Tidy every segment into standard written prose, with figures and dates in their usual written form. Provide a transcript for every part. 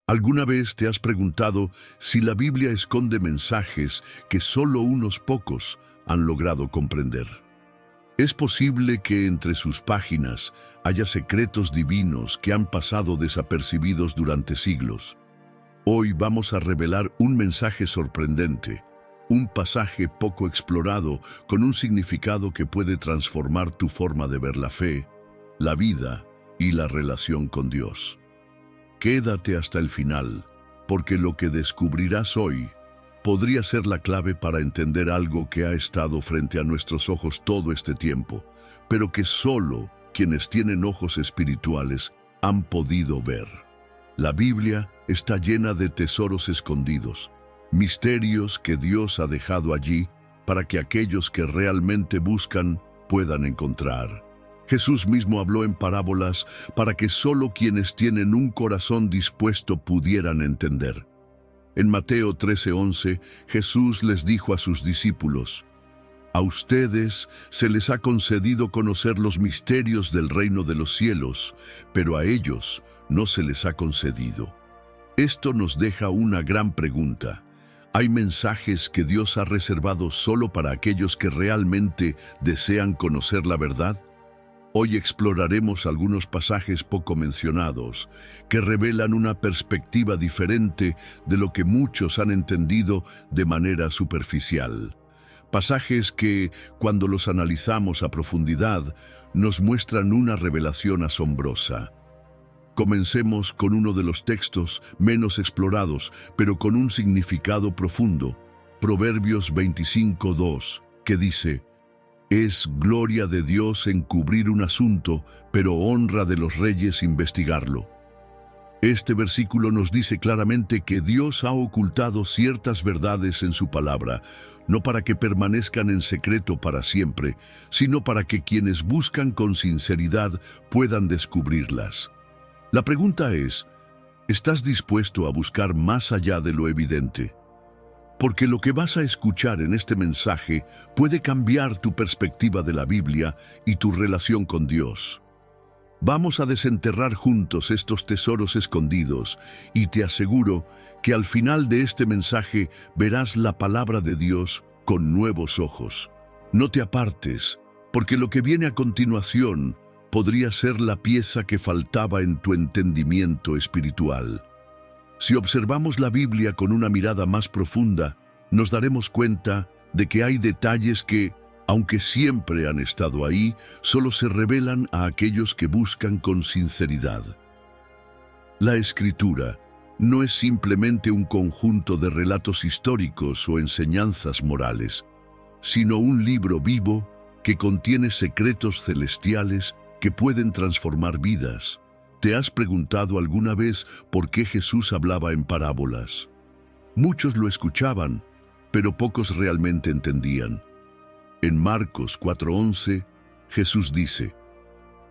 ¿Alguna vez te has preguntado si la Biblia esconde mensajes que solo unos pocos han logrado comprender? ¿Es posible que entre sus páginas haya secretos divinos que han pasado desapercibidos durante siglos? Hoy vamos a revelar un mensaje sorprendente, un pasaje poco explorado con un significado que puede transformar tu forma de ver la fe, la vida y la relación con Dios. Quédate hasta el final, porque lo que descubrirás hoy podría ser la clave para entender algo que ha estado frente a nuestros ojos todo este tiempo, pero que solo quienes tienen ojos espirituales han podido ver. La Biblia está llena de tesoros escondidos, misterios que Dios ha dejado allí para que aquellos que realmente buscan puedan encontrar. Jesús mismo habló en parábolas para que solo quienes tienen un corazón dispuesto pudieran entender. En Mateo 13:11, Jesús les dijo a sus discípulos: «A ustedes se les ha concedido conocer los misterios del reino de los cielos, pero a ellos no se les ha concedido». Esto nos deja una gran pregunta. ¿Hay mensajes que Dios ha reservado solo para aquellos que realmente desean conocer la verdad? Hoy exploraremos algunos pasajes poco mencionados que revelan una perspectiva diferente de lo que muchos han entendido de manera superficial. Pasajes que, cuando los analizamos a profundidad, nos muestran una revelación asombrosa. Comencemos con uno de los textos menos explorados, pero con un significado profundo, Proverbios 25:2, que dice: «Es gloria de Dios encubrir un asunto, pero honra de los reyes investigarlo». Este versículo nos dice claramente que Dios ha ocultado ciertas verdades en su palabra, no para que permanezcan en secreto para siempre, sino para que quienes buscan con sinceridad puedan descubrirlas. La pregunta es, ¿estás dispuesto a buscar más allá de lo evidente? Porque lo que vas a escuchar en este mensaje puede cambiar tu perspectiva de la Biblia y tu relación con Dios. Vamos a desenterrar juntos estos tesoros escondidos y te aseguro que al final de este mensaje verás la palabra de Dios con nuevos ojos. No te apartes, porque lo que viene a continuación podría ser la pieza que faltaba en tu entendimiento espiritual. Si observamos la Biblia con una mirada más profunda, nos daremos cuenta de que hay detalles que, aunque siempre han estado ahí, solo se revelan a aquellos que buscan con sinceridad. La Escritura no es simplemente un conjunto de relatos históricos o enseñanzas morales, sino un libro vivo que contiene secretos celestiales que pueden transformar vidas. ¿Te has preguntado alguna vez por qué Jesús hablaba en parábolas? Muchos lo escuchaban, pero pocos realmente entendían. En Marcos 4:11, Jesús dice: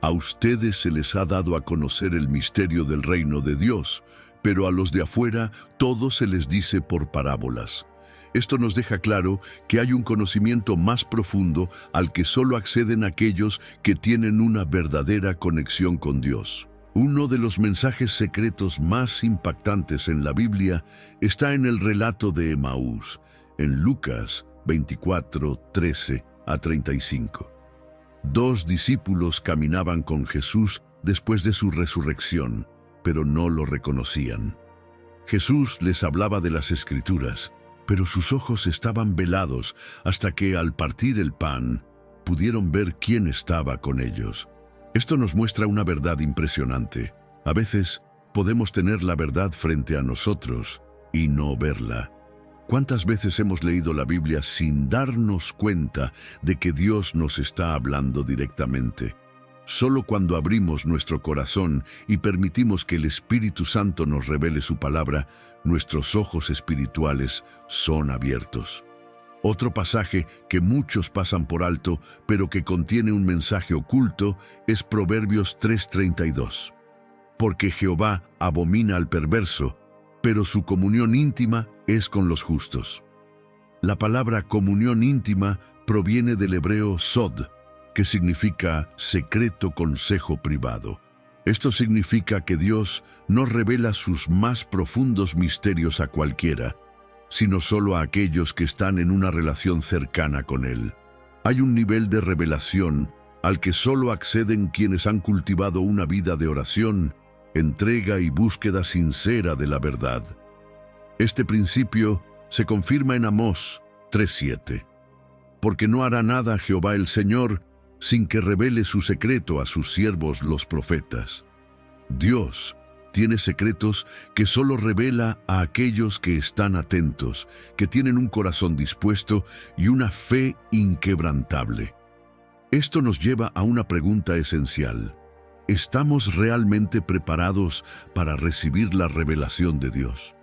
«A ustedes se les ha dado a conocer el misterio del reino de Dios, pero a los de afuera todo se les dice por parábolas». Esto nos deja claro que hay un conocimiento más profundo al que solo acceden aquellos que tienen una verdadera conexión con Dios. Uno de los mensajes secretos más impactantes en la Biblia está en el relato de Emaús, en Lucas 24:13-35. Dos discípulos caminaban con Jesús después de su resurrección, pero no lo reconocían. Jesús les hablaba de las Escrituras, pero sus ojos estaban velados hasta que, al partir el pan, pudieron ver quién estaba con ellos. Esto nos muestra una verdad impresionante. A veces podemos tener la verdad frente a nosotros y no verla. ¿Cuántas veces hemos leído la Biblia sin darnos cuenta de que Dios nos está hablando directamente? Solo cuando abrimos nuestro corazón y permitimos que el Espíritu Santo nos revele su palabra, nuestros ojos espirituales son abiertos. Otro pasaje que muchos pasan por alto, pero que contiene un mensaje oculto, es Proverbios 3:32. Porque Jehová abomina al perverso, pero su comunión íntima es con los justos. La palabra comunión íntima proviene del hebreo sod, que significa secreto consejo privado. Esto significa que Dios no revela sus más profundos misterios a cualquiera, sino solo a aquellos que están en una relación cercana con Él. Hay un nivel de revelación al que solo acceden quienes han cultivado una vida de oración, entrega y búsqueda sincera de la verdad. Este principio se confirma en Amós 3:7. Porque no hará nada Jehová el Señor sin que revele su secreto a sus siervos los profetas. Dios tiene secretos que solo revela a aquellos que están atentos, que tienen un corazón dispuesto y una fe inquebrantable. Esto nos lleva a una pregunta esencial. ¿Estamos realmente preparados para recibir la revelación de Dios?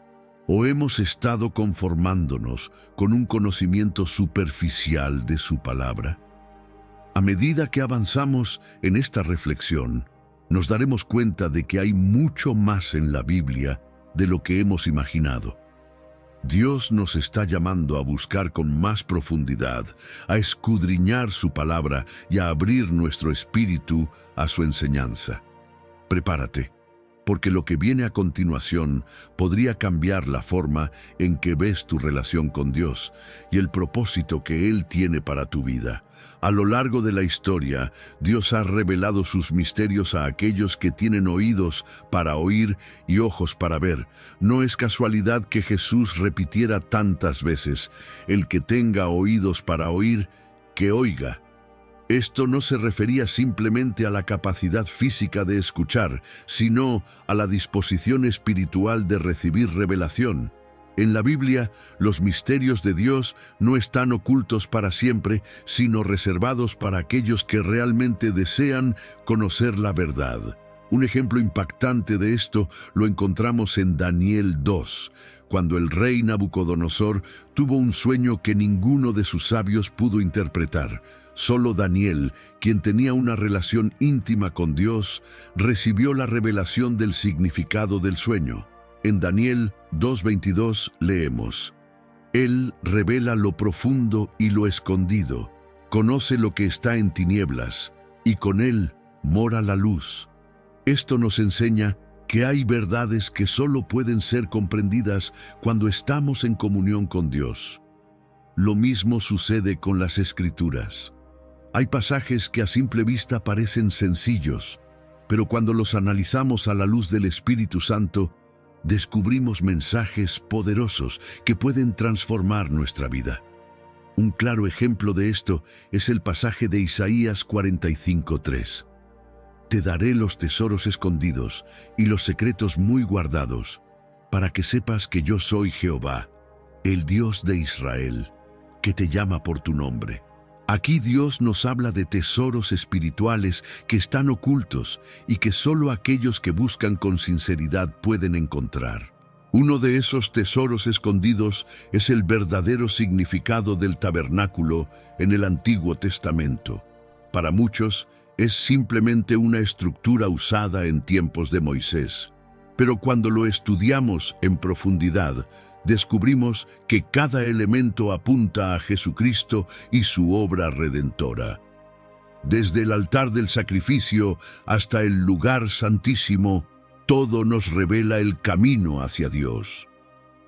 ¿O hemos estado conformándonos con un conocimiento superficial de su palabra? A medida que avanzamos en esta reflexión, nos daremos cuenta de que hay mucho más en la Biblia de lo que hemos imaginado. Dios nos está llamando a buscar con más profundidad, a escudriñar su palabra y a abrir nuestro espíritu a su enseñanza. Prepárate, porque lo que viene a continuación podría cambiar la forma en que ves tu relación con Dios y el propósito que Él tiene para tu vida. A lo largo de la historia, Dios ha revelado sus misterios a aquellos que tienen oídos para oír y ojos para ver. No es casualidad que Jesús repitiera tantas veces: el que tenga oídos para oír, que oiga. Esto no se refería simplemente a la capacidad física de escuchar, sino a la disposición espiritual de recibir revelación. En la Biblia, los misterios de Dios no están ocultos para siempre, sino reservados para aquellos que realmente desean conocer la verdad. Un ejemplo impactante de esto lo encontramos en Daniel 2, cuando el rey Nabucodonosor tuvo un sueño que ninguno de sus sabios pudo interpretar. Solo Daniel, quien tenía una relación íntima con Dios, recibió la revelación del significado del sueño. En Daniel 2:22 leemos: Él revela lo profundo y lo escondido, conoce lo que está en tinieblas, y con Él mora la luz. Esto nos enseña que hay verdades que solo pueden ser comprendidas cuando estamos en comunión con Dios. Lo mismo sucede con las Escrituras. Hay pasajes que a simple vista parecen sencillos, pero cuando los analizamos a la luz del Espíritu Santo, descubrimos mensajes poderosos que pueden transformar nuestra vida. Un claro ejemplo de esto es el pasaje de Isaías 45:3. Te daré los tesoros escondidos y los secretos muy guardados, para que sepas que yo soy Jehová, el Dios de Israel, que te llama por tu nombre. Aquí Dios nos habla de tesoros espirituales que están ocultos y que solo aquellos que buscan con sinceridad pueden encontrar. Uno de esos tesoros escondidos es el verdadero significado del tabernáculo en el Antiguo Testamento. Para muchos, es simplemente una estructura usada en tiempos de Moisés. Pero cuando lo estudiamos en profundidad, descubrimos que cada elemento apunta a Jesucristo y su obra redentora. Desde el altar del sacrificio hasta el lugar santísimo, todo nos revela el camino hacia Dios.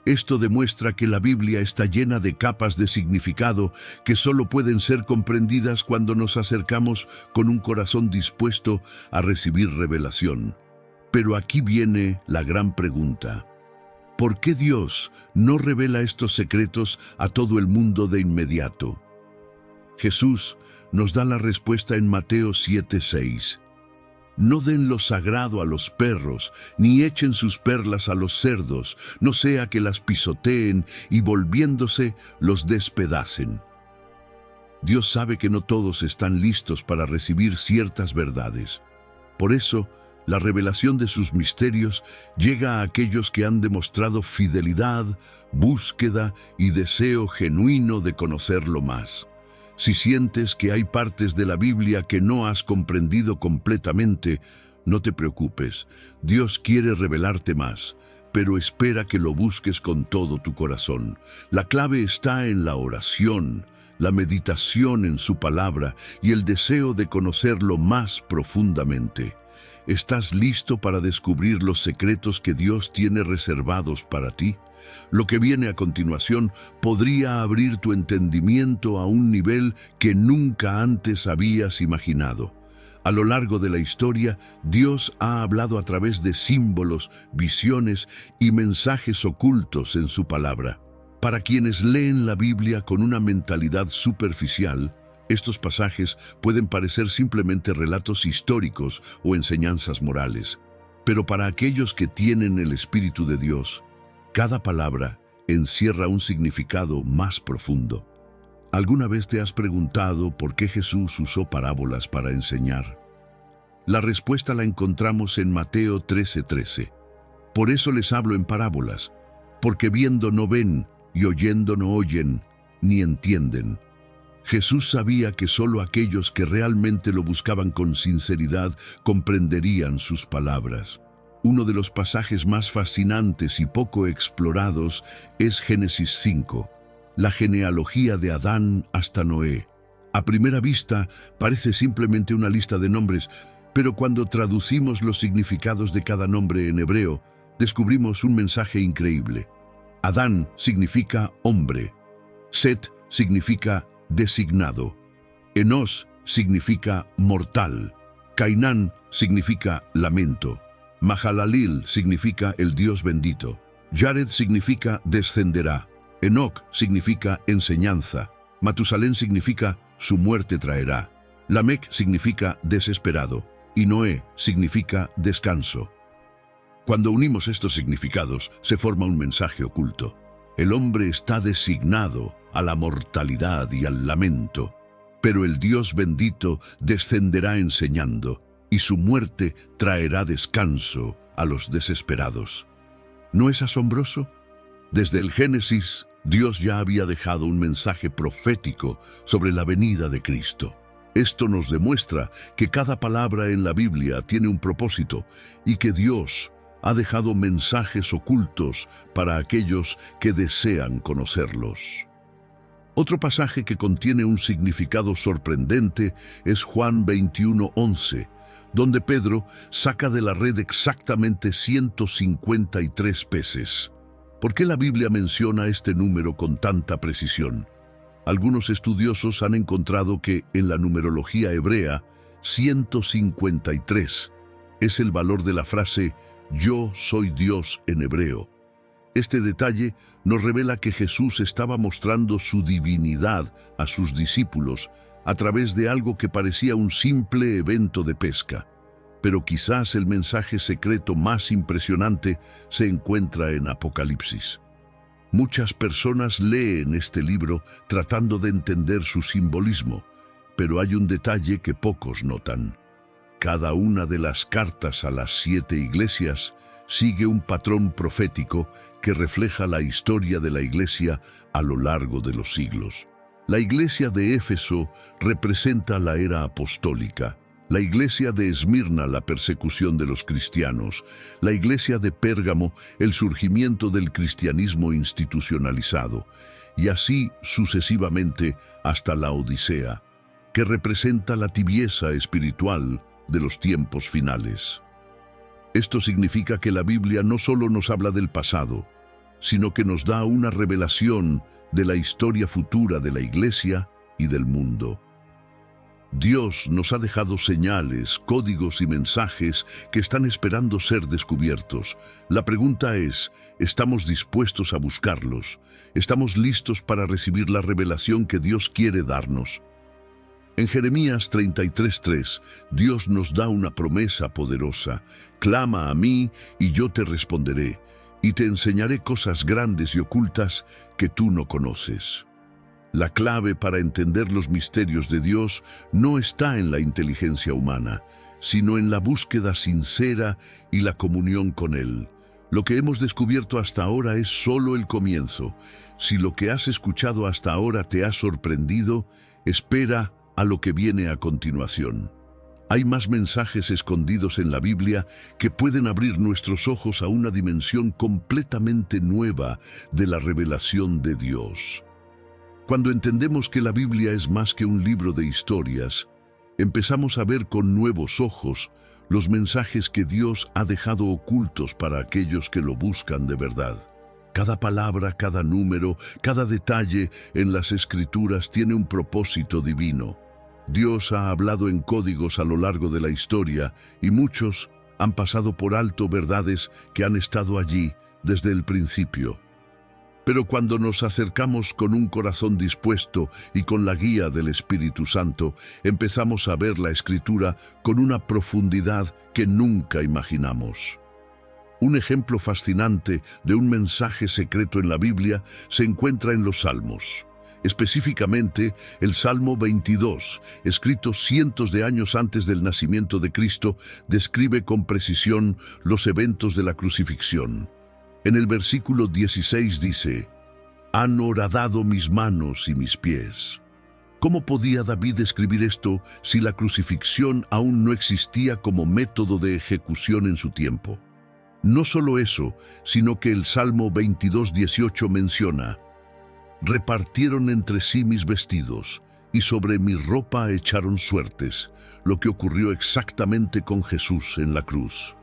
Esto demuestra que la Biblia está llena de capas de significado que solo pueden ser comprendidas cuando nos acercamos con un corazón dispuesto a recibir revelación. Pero aquí viene la gran pregunta: ¿por qué Dios no revela estos secretos a todo el mundo de inmediato? Jesús nos da la respuesta en Mateo 7:6. No den lo sagrado a los perros, ni echen sus perlas a los cerdos, no sea que las pisoteen y volviéndose los despedacen. Dios sabe que no todos están listos para recibir ciertas verdades. Por eso, la revelación de sus misterios llega a aquellos que han demostrado fidelidad, búsqueda y deseo genuino de conocerlo más. Si sientes que hay partes de la Biblia que no has comprendido completamente, no te preocupes. Dios quiere revelarte más, pero espera que lo busques con todo tu corazón. La clave está en la oración, la meditación en su palabra y el deseo de conocerlo más profundamente. ¿Estás listo para descubrir los secretos que Dios tiene reservados para ti? Lo que viene a continuación podría abrir tu entendimiento a un nivel que nunca antes habías imaginado. A lo largo de la historia, Dios ha hablado a través de símbolos, visiones y mensajes ocultos en su palabra. Para quienes leen la Biblia con una mentalidad superficial, estos pasajes pueden parecer simplemente relatos históricos o enseñanzas morales. Pero para aquellos que tienen el Espíritu de Dios, cada palabra encierra un significado más profundo. ¿Alguna vez te has preguntado por qué Jesús usó parábolas para enseñar? La respuesta la encontramos en Mateo 13:13. Por eso les hablo en parábolas, porque viendo no ven y oyendo no oyen, ni entienden. Jesús sabía que solo aquellos que realmente lo buscaban con sinceridad comprenderían sus palabras. Uno de los pasajes más fascinantes y poco explorados es Génesis 5, la genealogía de Adán hasta Noé. A primera vista parece simplemente una lista de nombres, pero cuando traducimos los significados de cada nombre en hebreo, descubrimos un mensaje increíble. Adán significa hombre, Set significa designado, Enos significa mortal, Cainán significa lamento, Mahalalil significa el Dios bendito, Jared significa descenderá, Enoc significa enseñanza, Matusalén significa su muerte traerá, Lamec significa desesperado y Noé significa descanso. Cuando unimos estos significados, se forma un mensaje oculto. El hombre está designado a la mortalidad y al lamento, pero el Dios bendito descenderá enseñando, y su muerte traerá descanso a los desesperados. ¿No es asombroso? Desde el Génesis, Dios ya había dejado un mensaje profético sobre la venida de Cristo. Esto nos demuestra que cada palabra en la Biblia tiene un propósito y que Dios ha dejado mensajes ocultos para aquellos que desean conocerlos. Otro pasaje que contiene un significado sorprendente es Juan 21:11, donde Pedro saca de la red exactamente 153 peces. ¿Por qué la Biblia menciona este número con tanta precisión? Algunos estudiosos han encontrado que en la numerología hebrea, 153 es el valor de la frase «Yo soy Dios» en hebreo. Este detalle nos revela que Jesús estaba mostrando su divinidad a sus discípulos a través de algo que parecía un simple evento de pesca. Pero quizás el mensaje secreto más impresionante se encuentra en Apocalipsis. Muchas personas leen este libro tratando de entender su simbolismo, pero hay un detalle que pocos notan. Cada una de las cartas a las 7 iglesias sigue un patrón profético que refleja la historia de la iglesia a lo largo de los siglos. La iglesia de Éfeso representa la era apostólica, la iglesia de Esmirna la persecución de los cristianos, la iglesia de Pérgamo el surgimiento del cristianismo institucionalizado, y así sucesivamente hasta la Odisea, que representa la tibieza espiritual de los tiempos finales. Esto significa que la Biblia no solo nos habla del pasado, sino que nos da una revelación de la historia futura de la iglesia y del mundo. Dios nos ha dejado señales, códigos y mensajes que están esperando ser descubiertos. La pregunta es, ¿estamos dispuestos a buscarlos? ¿Estamos listos para recibir la revelación que Dios quiere darnos? En Jeremías 33:3, Dios nos da una promesa poderosa. Clama a mí y yo te responderé, y te enseñaré cosas grandes y ocultas que tú no conoces. La clave para entender los misterios de Dios no está en la inteligencia humana, sino en la búsqueda sincera y la comunión con Él. Lo que hemos descubierto hasta ahora es solo el comienzo. Si lo que has escuchado hasta ahora te ha sorprendido, espera a lo que viene a continuación. Hay más mensajes escondidos en la Biblia que pueden abrir nuestros ojos a una dimensión completamente nueva de la revelación de Dios. Cuando entendemos que la Biblia es más que un libro de historias, empezamos a ver con nuevos ojos los mensajes que Dios ha dejado ocultos para aquellos que lo buscan de verdad. Cada palabra, cada número, cada detalle en las Escrituras tiene un propósito divino. Dios ha hablado en códigos a lo largo de la historia y muchos han pasado por alto verdades que han estado allí desde el principio. Pero cuando nos acercamos con un corazón dispuesto y con la guía del Espíritu Santo, empezamos a ver la Escritura con una profundidad que nunca imaginamos. Un ejemplo fascinante de un mensaje secreto en la Biblia se encuentra en los Salmos. Específicamente, el Salmo 22, escrito cientos de años antes del nacimiento de Cristo, describe con precisión los eventos de la crucifixión. En el versículo 16 dice: «Han horadado mis manos y mis pies». ¿Cómo podía David escribir esto si la crucifixión aún no existía como método de ejecución en su tiempo? No solo eso, sino que el Salmo 22:18 menciona: «Repartieron entre sí mis vestidos, y sobre mi ropa echaron suertes», lo que ocurrió exactamente con Jesús en la cruz.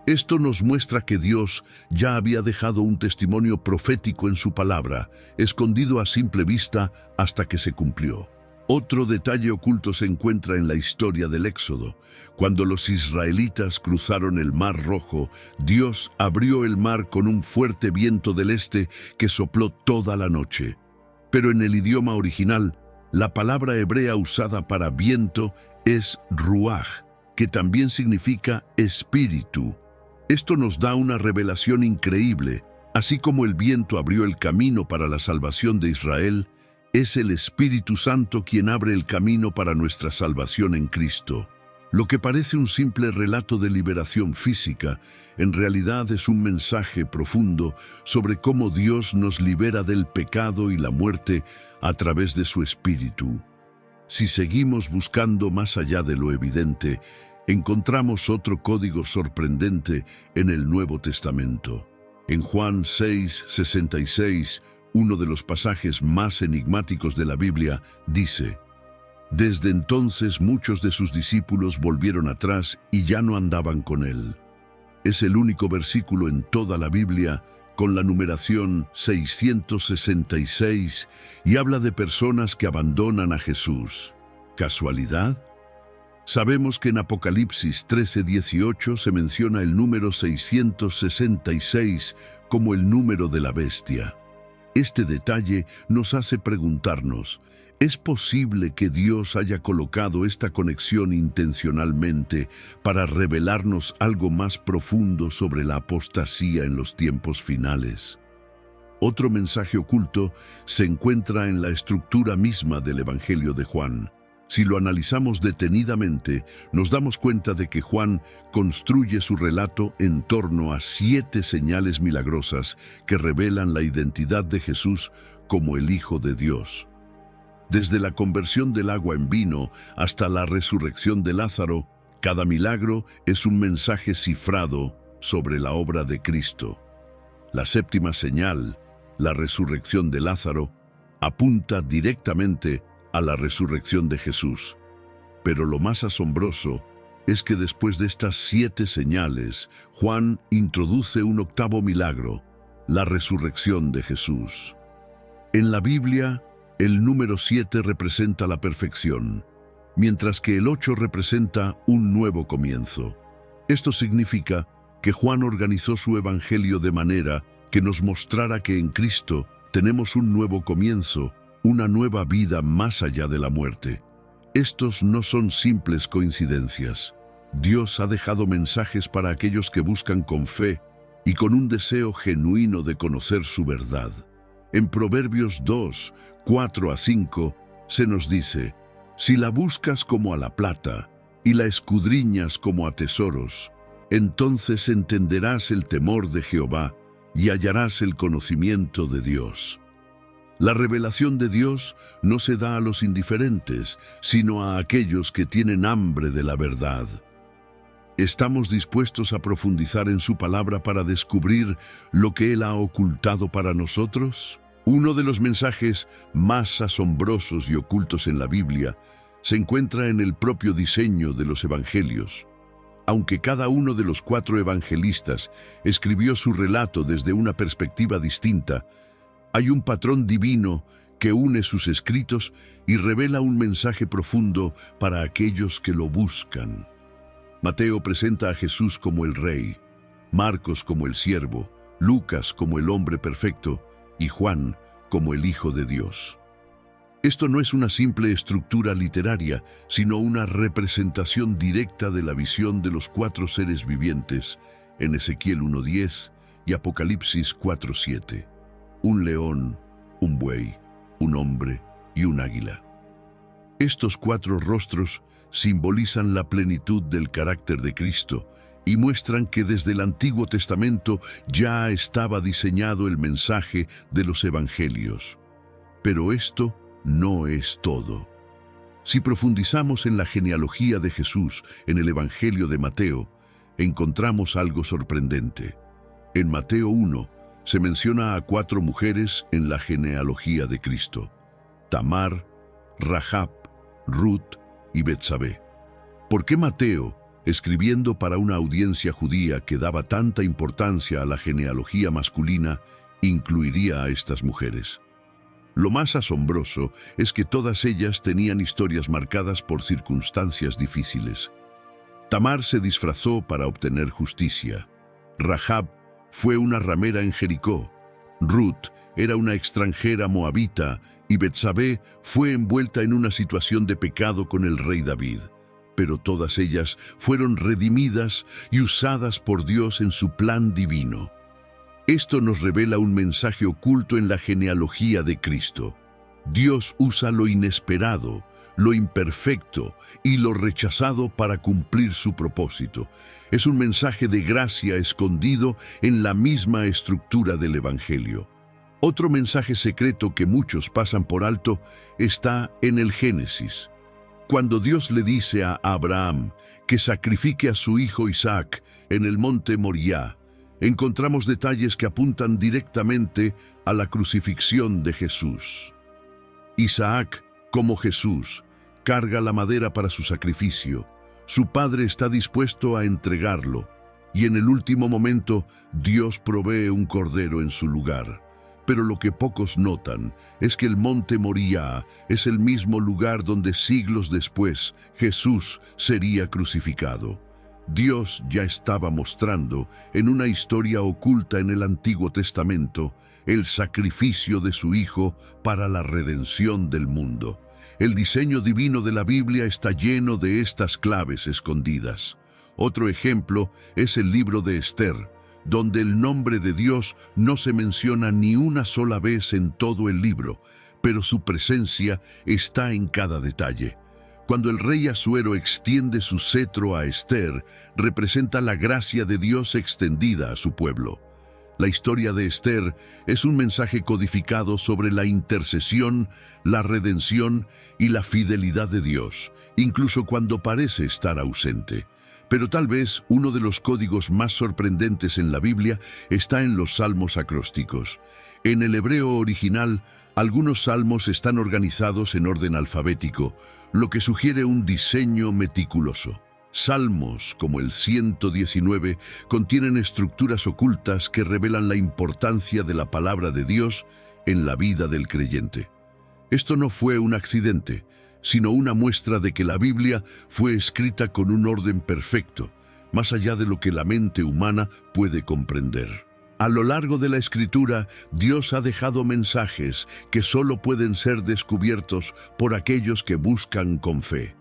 Esto nos muestra que Dios ya había dejado un testimonio profético en su palabra, escondido a simple vista hasta que se cumplió. Otro detalle oculto se encuentra en la historia del Éxodo. Cuando los israelitas cruzaron el Mar Rojo, Dios abrió el mar con un fuerte viento del este que sopló toda la noche. Pero en el idioma original, la palabra hebrea usada para viento es ruaj, que también significa espíritu. Esto nos da una revelación increíble. Así como el viento abrió el camino para la salvación de Israel, es el Espíritu Santo quien abre el camino para nuestra salvación en Cristo. Lo que parece un simple relato de liberación física, en realidad es un mensaje profundo sobre cómo Dios nos libera del pecado y la muerte a través de su Espíritu. Si seguimos buscando más allá de lo evidente, encontramos otro código sorprendente en el Nuevo Testamento. En Juan 6:66, uno de los pasajes más enigmáticos de la Biblia, dice: «Desde entonces muchos de sus discípulos volvieron atrás y ya no andaban con él». Es el único versículo en toda la Biblia con la numeración 666 y habla de personas que abandonan a Jesús. ¿Casualidad? Sabemos que en Apocalipsis 13:18 se menciona el número 666 como el número de la bestia. Este detalle nos hace preguntarnos: ¿es posible que Dios haya colocado esta conexión intencionalmente para revelarnos algo más profundo sobre la apostasía en los tiempos finales? Otro mensaje oculto se encuentra en la estructura misma del Evangelio de Juan. Si lo analizamos detenidamente, nos damos cuenta de que Juan construye su relato en torno a 7 señales milagrosas que revelan la identidad de Jesús como el Hijo de Dios. Desde la conversión del agua en vino hasta la resurrección de Lázaro, cada milagro es un mensaje cifrado sobre la obra de Cristo. La séptima señal, la resurrección de Lázaro, apunta directamente a la resurrección de Jesús. Pero lo más asombroso es que después de estas 7 señales, Juan introduce un octavo milagro, la resurrección de Jesús. En la Biblia, el número 7 representa la perfección, mientras que el 8 representa un nuevo comienzo. Esto significa que Juan organizó su evangelio de manera que nos mostrara que en Cristo tenemos un nuevo comienzo, una nueva vida más allá de la muerte. Estos no son simples coincidencias. Dios ha dejado mensajes para aquellos que buscan con fe y con un deseo genuino de conocer su verdad. En Proverbios 2:4-5 se nos dice: «Si la buscas como a la plata y la escudriñas como a tesoros, entonces entenderás el temor de Jehová y hallarás el conocimiento de Dios». La revelación de Dios no se da a los indiferentes, sino a aquellos que tienen hambre de la verdad. ¿Estamos dispuestos a profundizar en su palabra para descubrir lo que Él ha ocultado para nosotros? Uno de los mensajes más asombrosos y ocultos en la Biblia se encuentra en el propio diseño de los evangelios. Aunque cada uno de los 4 evangelistas escribió su relato desde una perspectiva distinta, hay un patrón divino que une sus escritos y revela un mensaje profundo para aquellos que lo buscan. Mateo presenta a Jesús como el Rey, Marcos como el siervo, Lucas como el hombre perfecto y Juan como el Hijo de Dios. Esto no es una simple estructura literaria, sino una representación directa de la visión de los 4 seres vivientes en Ezequiel 1:10 y Apocalipsis 4:7. Un león, un buey, un hombre y un águila. Estos 4 rostros simbolizan la plenitud del carácter de Cristo y muestran que desde el Antiguo Testamento ya estaba diseñado el mensaje de los evangelios. Pero esto no es todo. Si profundizamos en la genealogía de Jesús en el Evangelio de Mateo, encontramos algo sorprendente. En Mateo 1 se menciona a 4 mujeres en la genealogía de Cristo: Tamar, Rahab, Ruth y Betsabé. ¿Por qué Mateo, escribiendo para una audiencia judía que daba tanta importancia a la genealogía masculina, incluiría a estas mujeres? Lo más asombroso es que todas ellas tenían historias marcadas por circunstancias difíciles. Tamar se disfrazó para obtener justicia. Rahab fue una ramera en Jericó. Ruth era una extranjera moabita y Betsabé fue envuelta en una situación de pecado con el rey David. Pero todas ellas fueron redimidas y usadas por Dios en su plan divino. Esto nos revela un mensaje oculto en la genealogía de Cristo. Dios usa lo inesperado, lo imperfecto y lo rechazado para cumplir su propósito. Es un mensaje de gracia escondido en la misma estructura del Evangelio. Otro mensaje secreto que muchos pasan por alto está en el Génesis. Cuando Dios le dice a Abraham que sacrifique a su hijo Isaac en el monte Moriah, encontramos detalles que apuntan directamente a la crucifixión de Jesús. Isaac, como Jesús, carga la madera para su sacrificio. Su padre está dispuesto a entregarlo, y en el último momento Dios provee un cordero en su lugar. Pero lo que pocos notan es que el monte Moriah es el mismo lugar donde siglos después Jesús sería crucificado. Dios ya estaba mostrando en una historia oculta en el Antiguo Testamento el sacrificio de su Hijo para la redención del mundo. El diseño divino de la Biblia está lleno de estas claves escondidas. Otro ejemplo es el libro de Esther, donde el nombre de Dios no se menciona ni una sola vez en todo el libro, pero su presencia está en cada detalle. Cuando el rey Asuero extiende su cetro a Esther, representa la gracia de Dios extendida a su pueblo. La historia de Esther es un mensaje codificado sobre la intercesión, la redención y la fidelidad de Dios, incluso cuando parece estar ausente. Pero tal vez uno de los códigos más sorprendentes en la Biblia está en los salmos acrósticos. En el hebreo original, algunos salmos están organizados en orden alfabético, lo que sugiere un diseño meticuloso. Salmos, como el 119, contienen estructuras ocultas que revelan la importancia de la palabra de Dios en la vida del creyente. Esto no fue un accidente, sino una muestra de que la Biblia fue escrita con un orden perfecto, más allá de lo que la mente humana puede comprender. A lo largo de la Escritura, Dios ha dejado mensajes que solo pueden ser descubiertos por aquellos que buscan con fe.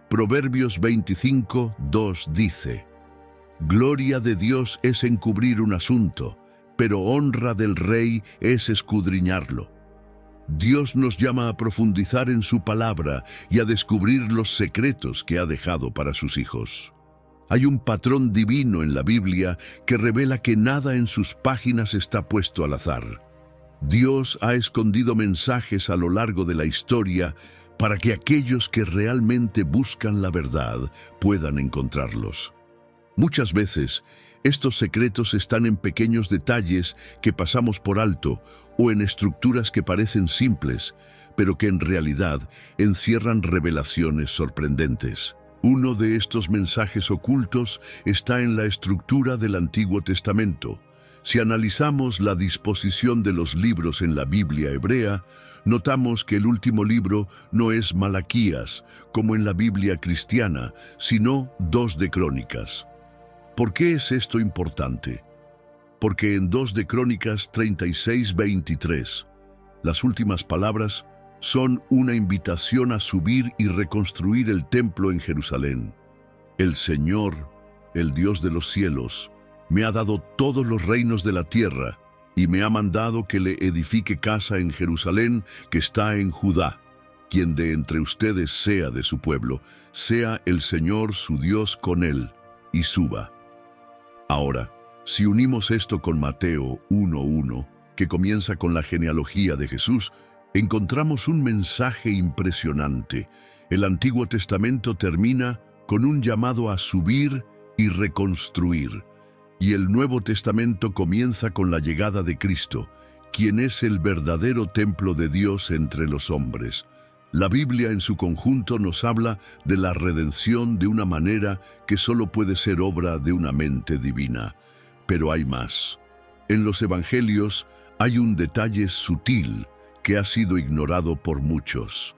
Proverbios 25:2 dice: «Gloria de Dios es encubrir un asunto, pero honra del rey es escudriñarlo». Dios nos llama a profundizar en su palabra y a descubrir los secretos que ha dejado para sus hijos. Hay un patrón divino en la Biblia que revela que nada en sus páginas está puesto al azar. Dios ha escondido mensajes a lo largo de la historia para que aquellos que realmente buscan la verdad puedan encontrarlos. Muchas veces, estos secretos están en pequeños detalles que pasamos por alto o en estructuras que parecen simples, pero que en realidad encierran revelaciones sorprendentes. Uno de estos mensajes ocultos está en la estructura del Antiguo Testamento. Si analizamos la disposición de los libros en la Biblia hebrea, notamos que el último libro no es Malaquías, como en la Biblia cristiana, sino 2 de Crónicas. ¿Por qué es esto importante? Porque en 2 de Crónicas 36:23, las últimas palabras son una invitación a subir y reconstruir el templo en Jerusalén. El Señor, el Dios de los cielos, me ha dado todos los reinos de la tierra y me ha mandado que le edifique casa en Jerusalén que está en Judá. Quien de entre ustedes sea de su pueblo, sea el Señor su Dios con él, y suba. Ahora, si unimos esto con Mateo 1:1, que comienza con la genealogía de Jesús, encontramos un mensaje impresionante. El Antiguo Testamento termina con un llamado a subir y reconstruir, y el Nuevo Testamento comienza con la llegada de Cristo, quien es el verdadero templo de Dios entre los hombres. La Biblia en su conjunto nos habla de la redención de una manera que solo puede ser obra de una mente divina. Pero hay más. En los Evangelios hay un detalle sutil que ha sido ignorado por muchos.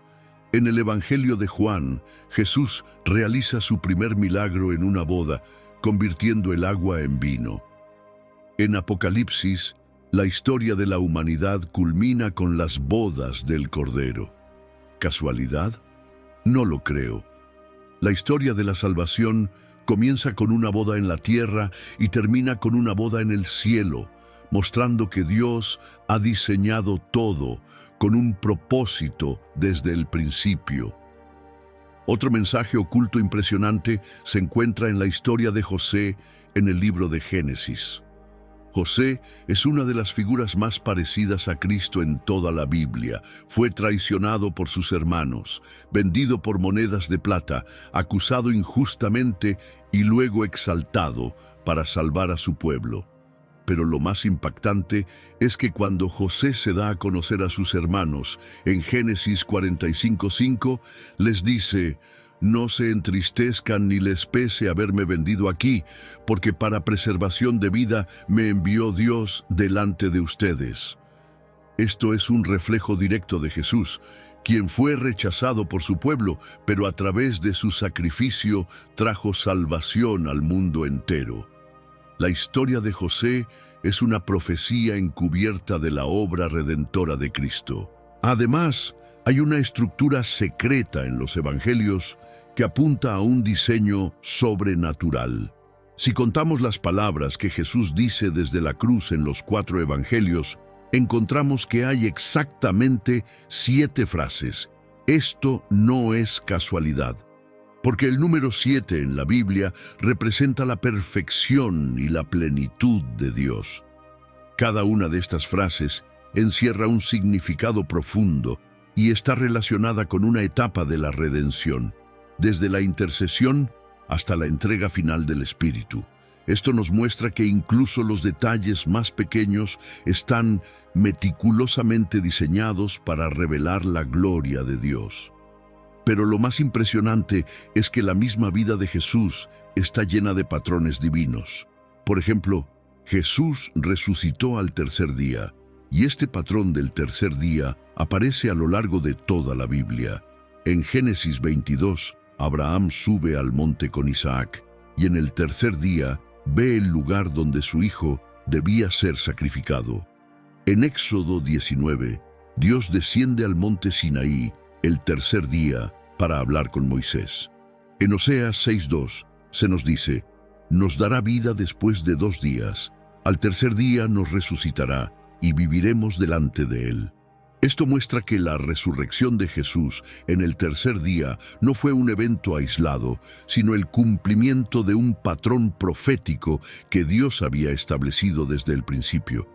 En el Evangelio de Juan, Jesús realiza su primer milagro en una boda, convirtiendo el agua en vino. En Apocalipsis, la historia de la humanidad culmina con las bodas del Cordero. ¿Casualidad? No lo creo. La historia de la salvación comienza con una boda en la tierra y termina con una boda en el cielo, mostrando que Dios ha diseñado todo con un propósito desde el principio. Otro mensaje oculto impresionante se encuentra en la historia de José en el libro de Génesis. José es una de las figuras más parecidas a Cristo en toda la Biblia. Fue traicionado por sus hermanos, vendido por monedas de plata, acusado injustamente y luego exaltado para salvar a su pueblo. Pero lo más impactante es que cuando José se da a conocer a sus hermanos, en Génesis 45:5, les dice: «No se entristezcan ni les pese haberme vendido aquí, porque para preservación de vida me envió Dios delante de ustedes». Esto es un reflejo directo de Jesús, quien fue rechazado por su pueblo, pero a través de su sacrificio trajo salvación al mundo entero. La historia de José es una profecía encubierta de la obra redentora de Cristo. Además, hay una estructura secreta en los evangelios que apunta a un diseño sobrenatural. Si contamos las palabras que Jesús dice desde la cruz en los 4 evangelios, encontramos que hay exactamente 7 frases. Esto no es casualidad, porque el número 7 en la Biblia representa la perfección y la plenitud de Dios. Cada una de estas frases encierra un significado profundo y está relacionada con una etapa de la redención, desde la intercesión hasta la entrega final del Espíritu. Esto nos muestra que incluso los detalles más pequeños están meticulosamente diseñados para revelar la gloria de Dios. Pero lo más impresionante es que la misma vida de Jesús está llena de patrones divinos. Por ejemplo, Jesús resucitó al tercer día, y este patrón del tercer día aparece a lo largo de toda la Biblia. En Génesis 22, Abraham sube al monte con Isaac, y en el tercer día ve el lugar donde su hijo debía ser sacrificado. En Éxodo 19, Dios desciende al monte Sinaí el tercer día para hablar con Moisés. En Oseas 6:2 se nos dice: «Nos dará vida después de 2 días, al tercer día nos resucitará y viviremos delante de él». Esto muestra que la resurrección de Jesús en el tercer día no fue un evento aislado, sino el cumplimiento de un patrón profético que Dios había establecido desde el principio.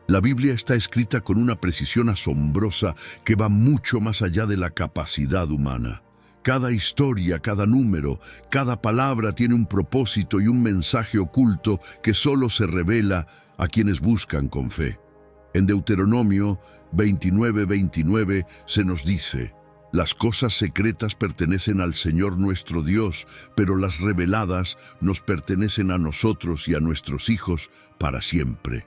La Biblia está escrita con una precisión asombrosa que va mucho más allá de la capacidad humana. Cada historia, cada número, cada palabra tiene un propósito y un mensaje oculto que solo se revela a quienes buscan con fe. En Deuteronomio 29:29 se nos dice: Las cosas secretas pertenecen al Señor nuestro Dios, pero las reveladas nos pertenecen a nosotros y a nuestros hijos para siempre.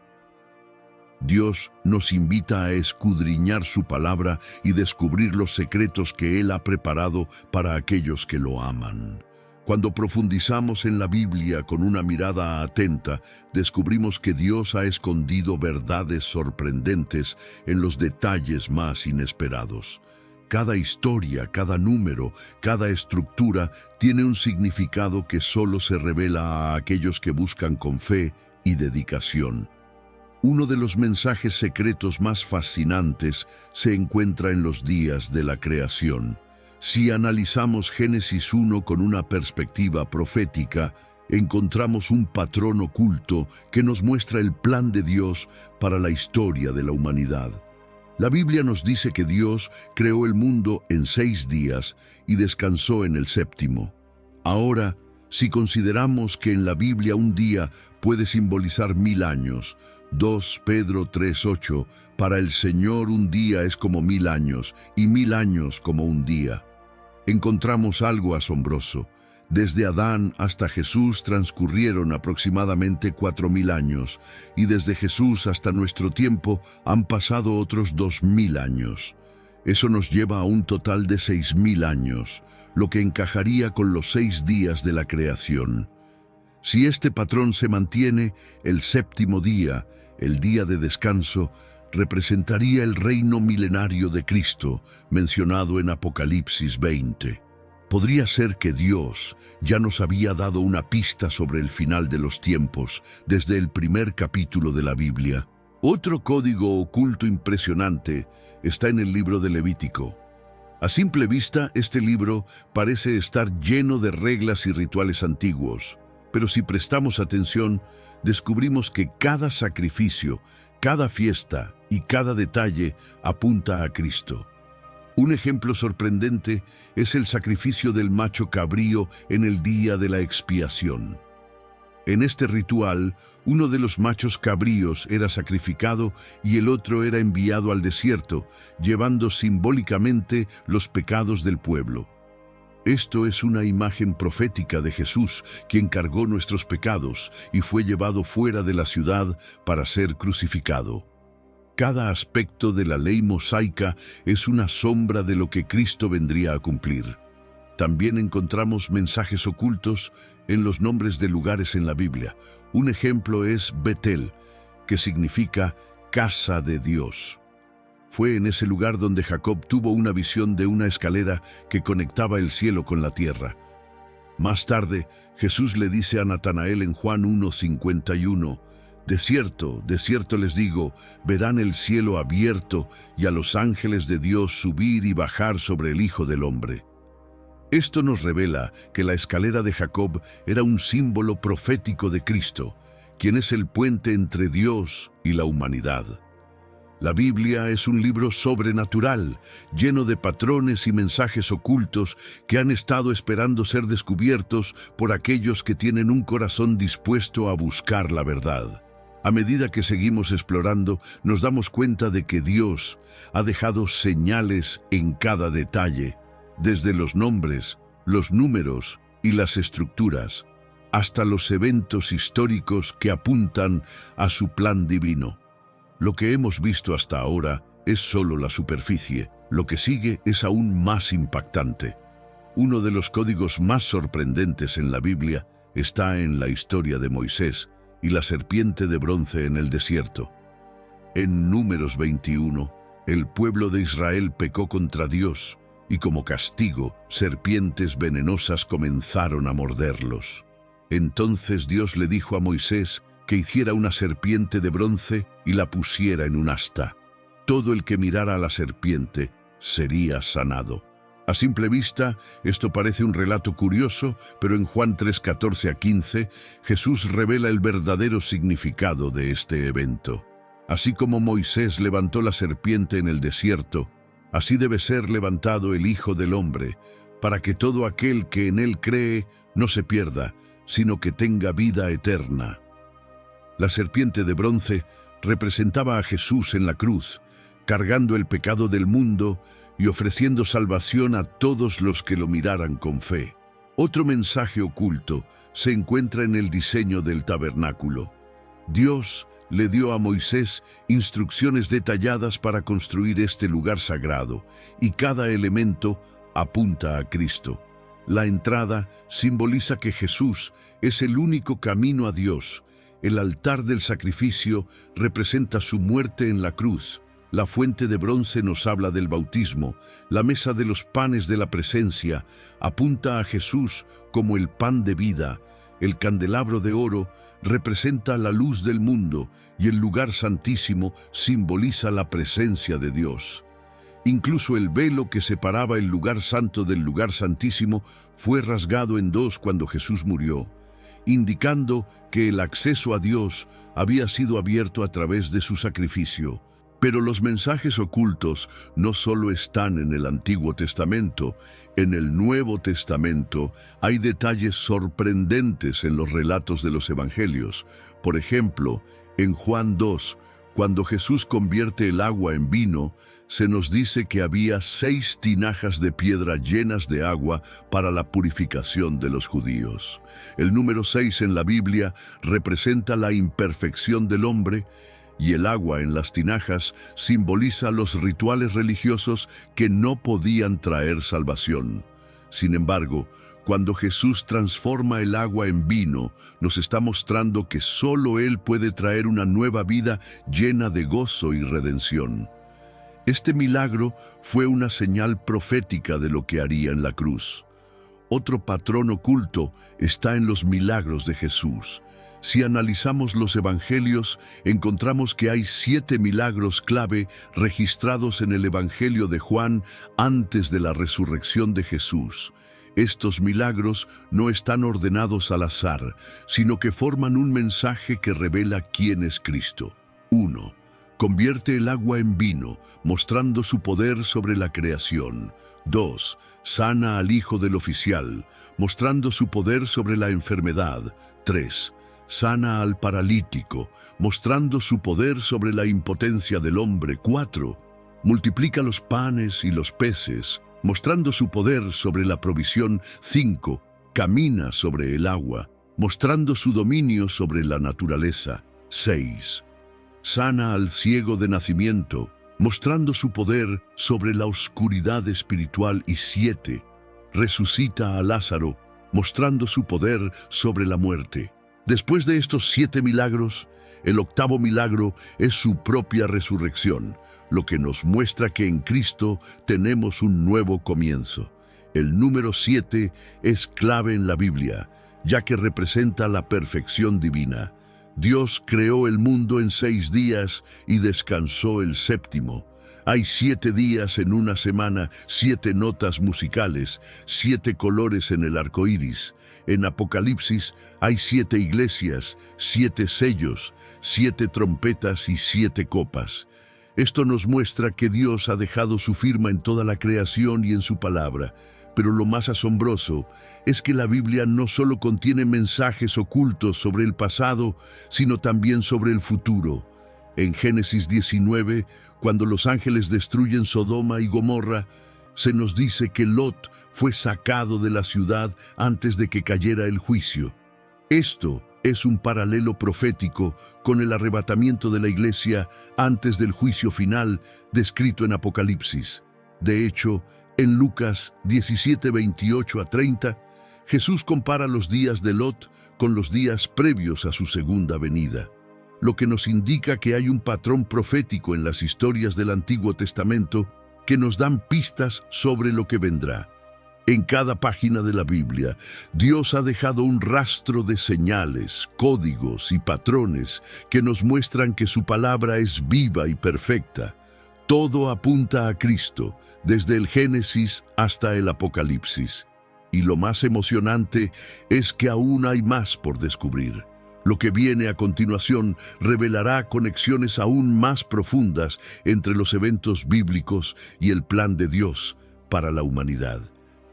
Dios nos invita a escudriñar su palabra y descubrir los secretos que Él ha preparado para aquellos que lo aman. Cuando profundizamos en la Biblia con una mirada atenta, descubrimos que Dios ha escondido verdades sorprendentes en los detalles más inesperados. Cada historia, cada número, cada estructura tiene un significado que solo se revela a aquellos que buscan con fe y dedicación. Uno de los mensajes secretos más fascinantes se encuentra en los días de la creación. Si analizamos Génesis 1 con una perspectiva profética, encontramos un patrón oculto que nos muestra el plan de Dios para la historia de la humanidad. La Biblia nos dice que Dios creó el mundo en 6 días y descansó en el séptimo. Ahora, si consideramos que en la Biblia un día puede simbolizar 1000 años, 2 Pedro 3:8, para el Señor un día es como 1000 años y 1000 años como un día. Encontramos algo asombroso. Desde Adán hasta Jesús transcurrieron aproximadamente 4000 años, y desde Jesús hasta nuestro tiempo han pasado otros 2000 años. Eso nos lleva a un total de 6000 años, lo que encajaría con los 6 días de la creación. Si este patrón se mantiene, el séptimo día, el día de descanso, representaría el reino milenario de Cristo, mencionado en Apocalipsis 20. Podría ser que Dios ya nos había dado una pista sobre el final de los tiempos desde el primer capítulo de la Biblia. Otro código oculto impresionante está en el libro de Levítico. A simple vista, este libro parece estar lleno de reglas y rituales antiguos, pero si prestamos atención, descubrimos que cada sacrificio, cada fiesta y cada detalle apunta a Cristo. Un ejemplo sorprendente es el sacrificio del macho cabrío en el día de la expiación. En este ritual, uno de los machos cabríos era sacrificado y el otro era enviado al desierto, llevando simbólicamente los pecados del pueblo. Esto es una imagen profética de Jesús, quien cargó nuestros pecados y fue llevado fuera de la ciudad para ser crucificado. Cada aspecto de la ley mosaica es una sombra de lo que Cristo vendría a cumplir. También encontramos mensajes ocultos en los nombres de lugares en la Biblia. Un ejemplo es Betel, que significa casa de Dios. Fue en ese lugar donde Jacob tuvo una visión de una escalera que conectaba el cielo con la tierra. Más tarde, Jesús le dice a Natanael en Juan 1:51, de cierto les digo, verán el cielo abierto y a los ángeles de Dios subir y bajar sobre el Hijo del Hombre. Esto nos revela que la escalera de Jacob era un símbolo profético de Cristo, quien es el puente entre Dios y la humanidad. La Biblia es un libro sobrenatural, lleno de patrones y mensajes ocultos que han estado esperando ser descubiertos por aquellos que tienen un corazón dispuesto a buscar la verdad. A medida que seguimos explorando, nos damos cuenta de que Dios ha dejado señales en cada detalle, desde los nombres, los números y las estructuras, hasta los eventos históricos que apuntan a su plan divino. Lo que hemos visto hasta ahora es solo la superficie. Lo que sigue es aún más impactante. Uno de los códigos más sorprendentes en la Biblia está en la historia de Moisés y la serpiente de bronce en el desierto. En Números 21, el pueblo de Israel pecó contra Dios y como castigo, serpientes venenosas comenzaron a morderlos. Entonces Dios le dijo a Moisés que hiciera una serpiente de bronce y la pusiera en un asta. Todo el que mirara a la serpiente sería sanado. A simple vista, esto parece un relato curioso, pero en Juan 3:14-15, Jesús revela el verdadero significado de este evento. Así como Moisés levantó la serpiente en el desierto, así debe ser levantado el Hijo del Hombre, para que todo aquel que en él cree no se pierda, sino que tenga vida eterna. La serpiente de bronce representaba a Jesús en la cruz, cargando el pecado del mundo y ofreciendo salvación a todos los que lo miraran con fe. Otro mensaje oculto se encuentra en el diseño del tabernáculo. Dios le dio a Moisés instrucciones detalladas para construir este lugar sagrado, y cada elemento apunta a Cristo. La entrada simboliza que Jesús es el único camino a Dios. El altar del sacrificio representa su muerte en la cruz. La fuente de bronce nos habla del bautismo. La mesa de los panes de la presencia apunta a Jesús como el pan de vida. El candelabro de oro representa la luz del mundo y el lugar santísimo simboliza la presencia de Dios. Incluso el velo que separaba el lugar santo del lugar santísimo fue rasgado en dos cuando Jesús murió, indicando que el acceso a Dios había sido abierto a través de su sacrificio. Pero los mensajes ocultos no solo están en el Antiguo Testamento. En el Nuevo Testamento hay detalles sorprendentes en los relatos de los Evangelios. Por ejemplo, en Juan 2, cuando Jesús convierte el agua en vino, se nos dice que había 6 tinajas de piedra llenas de agua para la purificación de los judíos. El número 6 en la Biblia representa la imperfección del hombre, y el agua en las tinajas simboliza los rituales religiosos que no podían traer salvación. Sin embargo, cuando Jesús transforma el agua en vino, nos está mostrando que solo Él puede traer una nueva vida llena de gozo y redención. Este milagro fue una señal profética de lo que haría en la cruz. Otro patrón oculto está en los milagros de Jesús. Si analizamos los evangelios, encontramos que hay 7 milagros clave registrados en el Evangelio de Juan antes de la resurrección de Jesús. Estos milagros no están ordenados al azar, sino que forman un mensaje que revela quién es Cristo. 1. Convierte el agua en vino, mostrando su poder sobre la creación. 2. Sana al hijo del oficial, mostrando su poder sobre la enfermedad. 3. Sana al paralítico, mostrando su poder sobre la impotencia del hombre. 4. Multiplica los panes y los peces, mostrando su poder sobre la provisión. 5. Camina sobre el agua, mostrando su dominio sobre la naturaleza. 6. Sana al ciego de nacimiento, mostrando su poder sobre la oscuridad espiritual. Y 7. Resucita a Lázaro, mostrando su poder sobre la muerte. Después de estos 7 milagros, el 8º milagro es su propia resurrección, lo que nos muestra que en Cristo tenemos un nuevo comienzo. El número 7 es clave en la Biblia, ya que representa la perfección divina. Dios creó el mundo en 6 días y descansó el séptimo. Hay 7 días en una semana, 7 notas musicales, 7 colores en el arco iris. En Apocalipsis hay 7 iglesias, 7 sellos, 7 trompetas y 7 copas. Esto nos muestra que Dios ha dejado su firma en toda la creación y en su palabra. Pero lo más asombroso es que la Biblia no solo contiene mensajes ocultos sobre el pasado, sino también sobre el futuro. En Génesis 19, cuando los ángeles destruyen Sodoma y Gomorra, se nos dice que Lot fue sacado de la ciudad antes de que cayera el juicio. Esto es un paralelo profético con el arrebatamiento de la iglesia antes del juicio final descrito en Apocalipsis. De hecho, en Lucas 17, 28 a 30, Jesús compara los días de Lot con los días previos a su segunda venida, lo que nos indica que hay un patrón profético en las historias del Antiguo Testamento que nos dan pistas sobre lo que vendrá. En cada página de la Biblia, Dios ha dejado un rastro de señales, códigos y patrones que nos muestran que su palabra es viva y perfecta. Todo apunta a Cristo, desde el Génesis hasta el Apocalipsis. Y lo más emocionante es que aún hay más por descubrir. Lo que viene a continuación revelará conexiones aún más profundas entre los eventos bíblicos y el plan de Dios para la humanidad.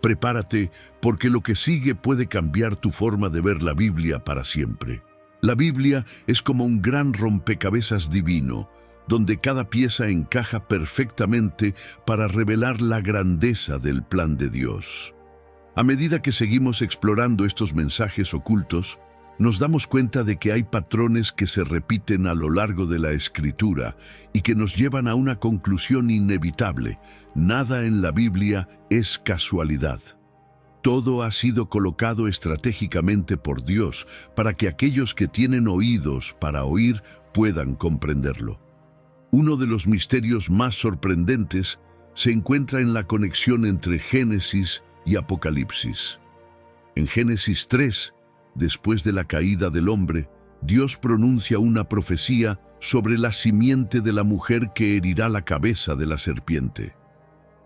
Prepárate, porque lo que sigue puede cambiar tu forma de ver la Biblia para siempre. La Biblia es como un gran rompecabezas divino, donde cada pieza encaja perfectamente para revelar la grandeza del plan de Dios. A medida que seguimos explorando estos mensajes ocultos, nos damos cuenta de que hay patrones que se repiten a lo largo de la Escritura y que nos llevan a una conclusión inevitable: nada en la Biblia es casualidad. Todo ha sido colocado estratégicamente por Dios para que aquellos que tienen oídos para oír puedan comprenderlo. Uno de los misterios más sorprendentes se encuentra en la conexión entre Génesis y Apocalipsis. En Génesis 3, después de la caída del hombre, Dios pronuncia una profecía sobre la simiente de la mujer que herirá la cabeza de la serpiente.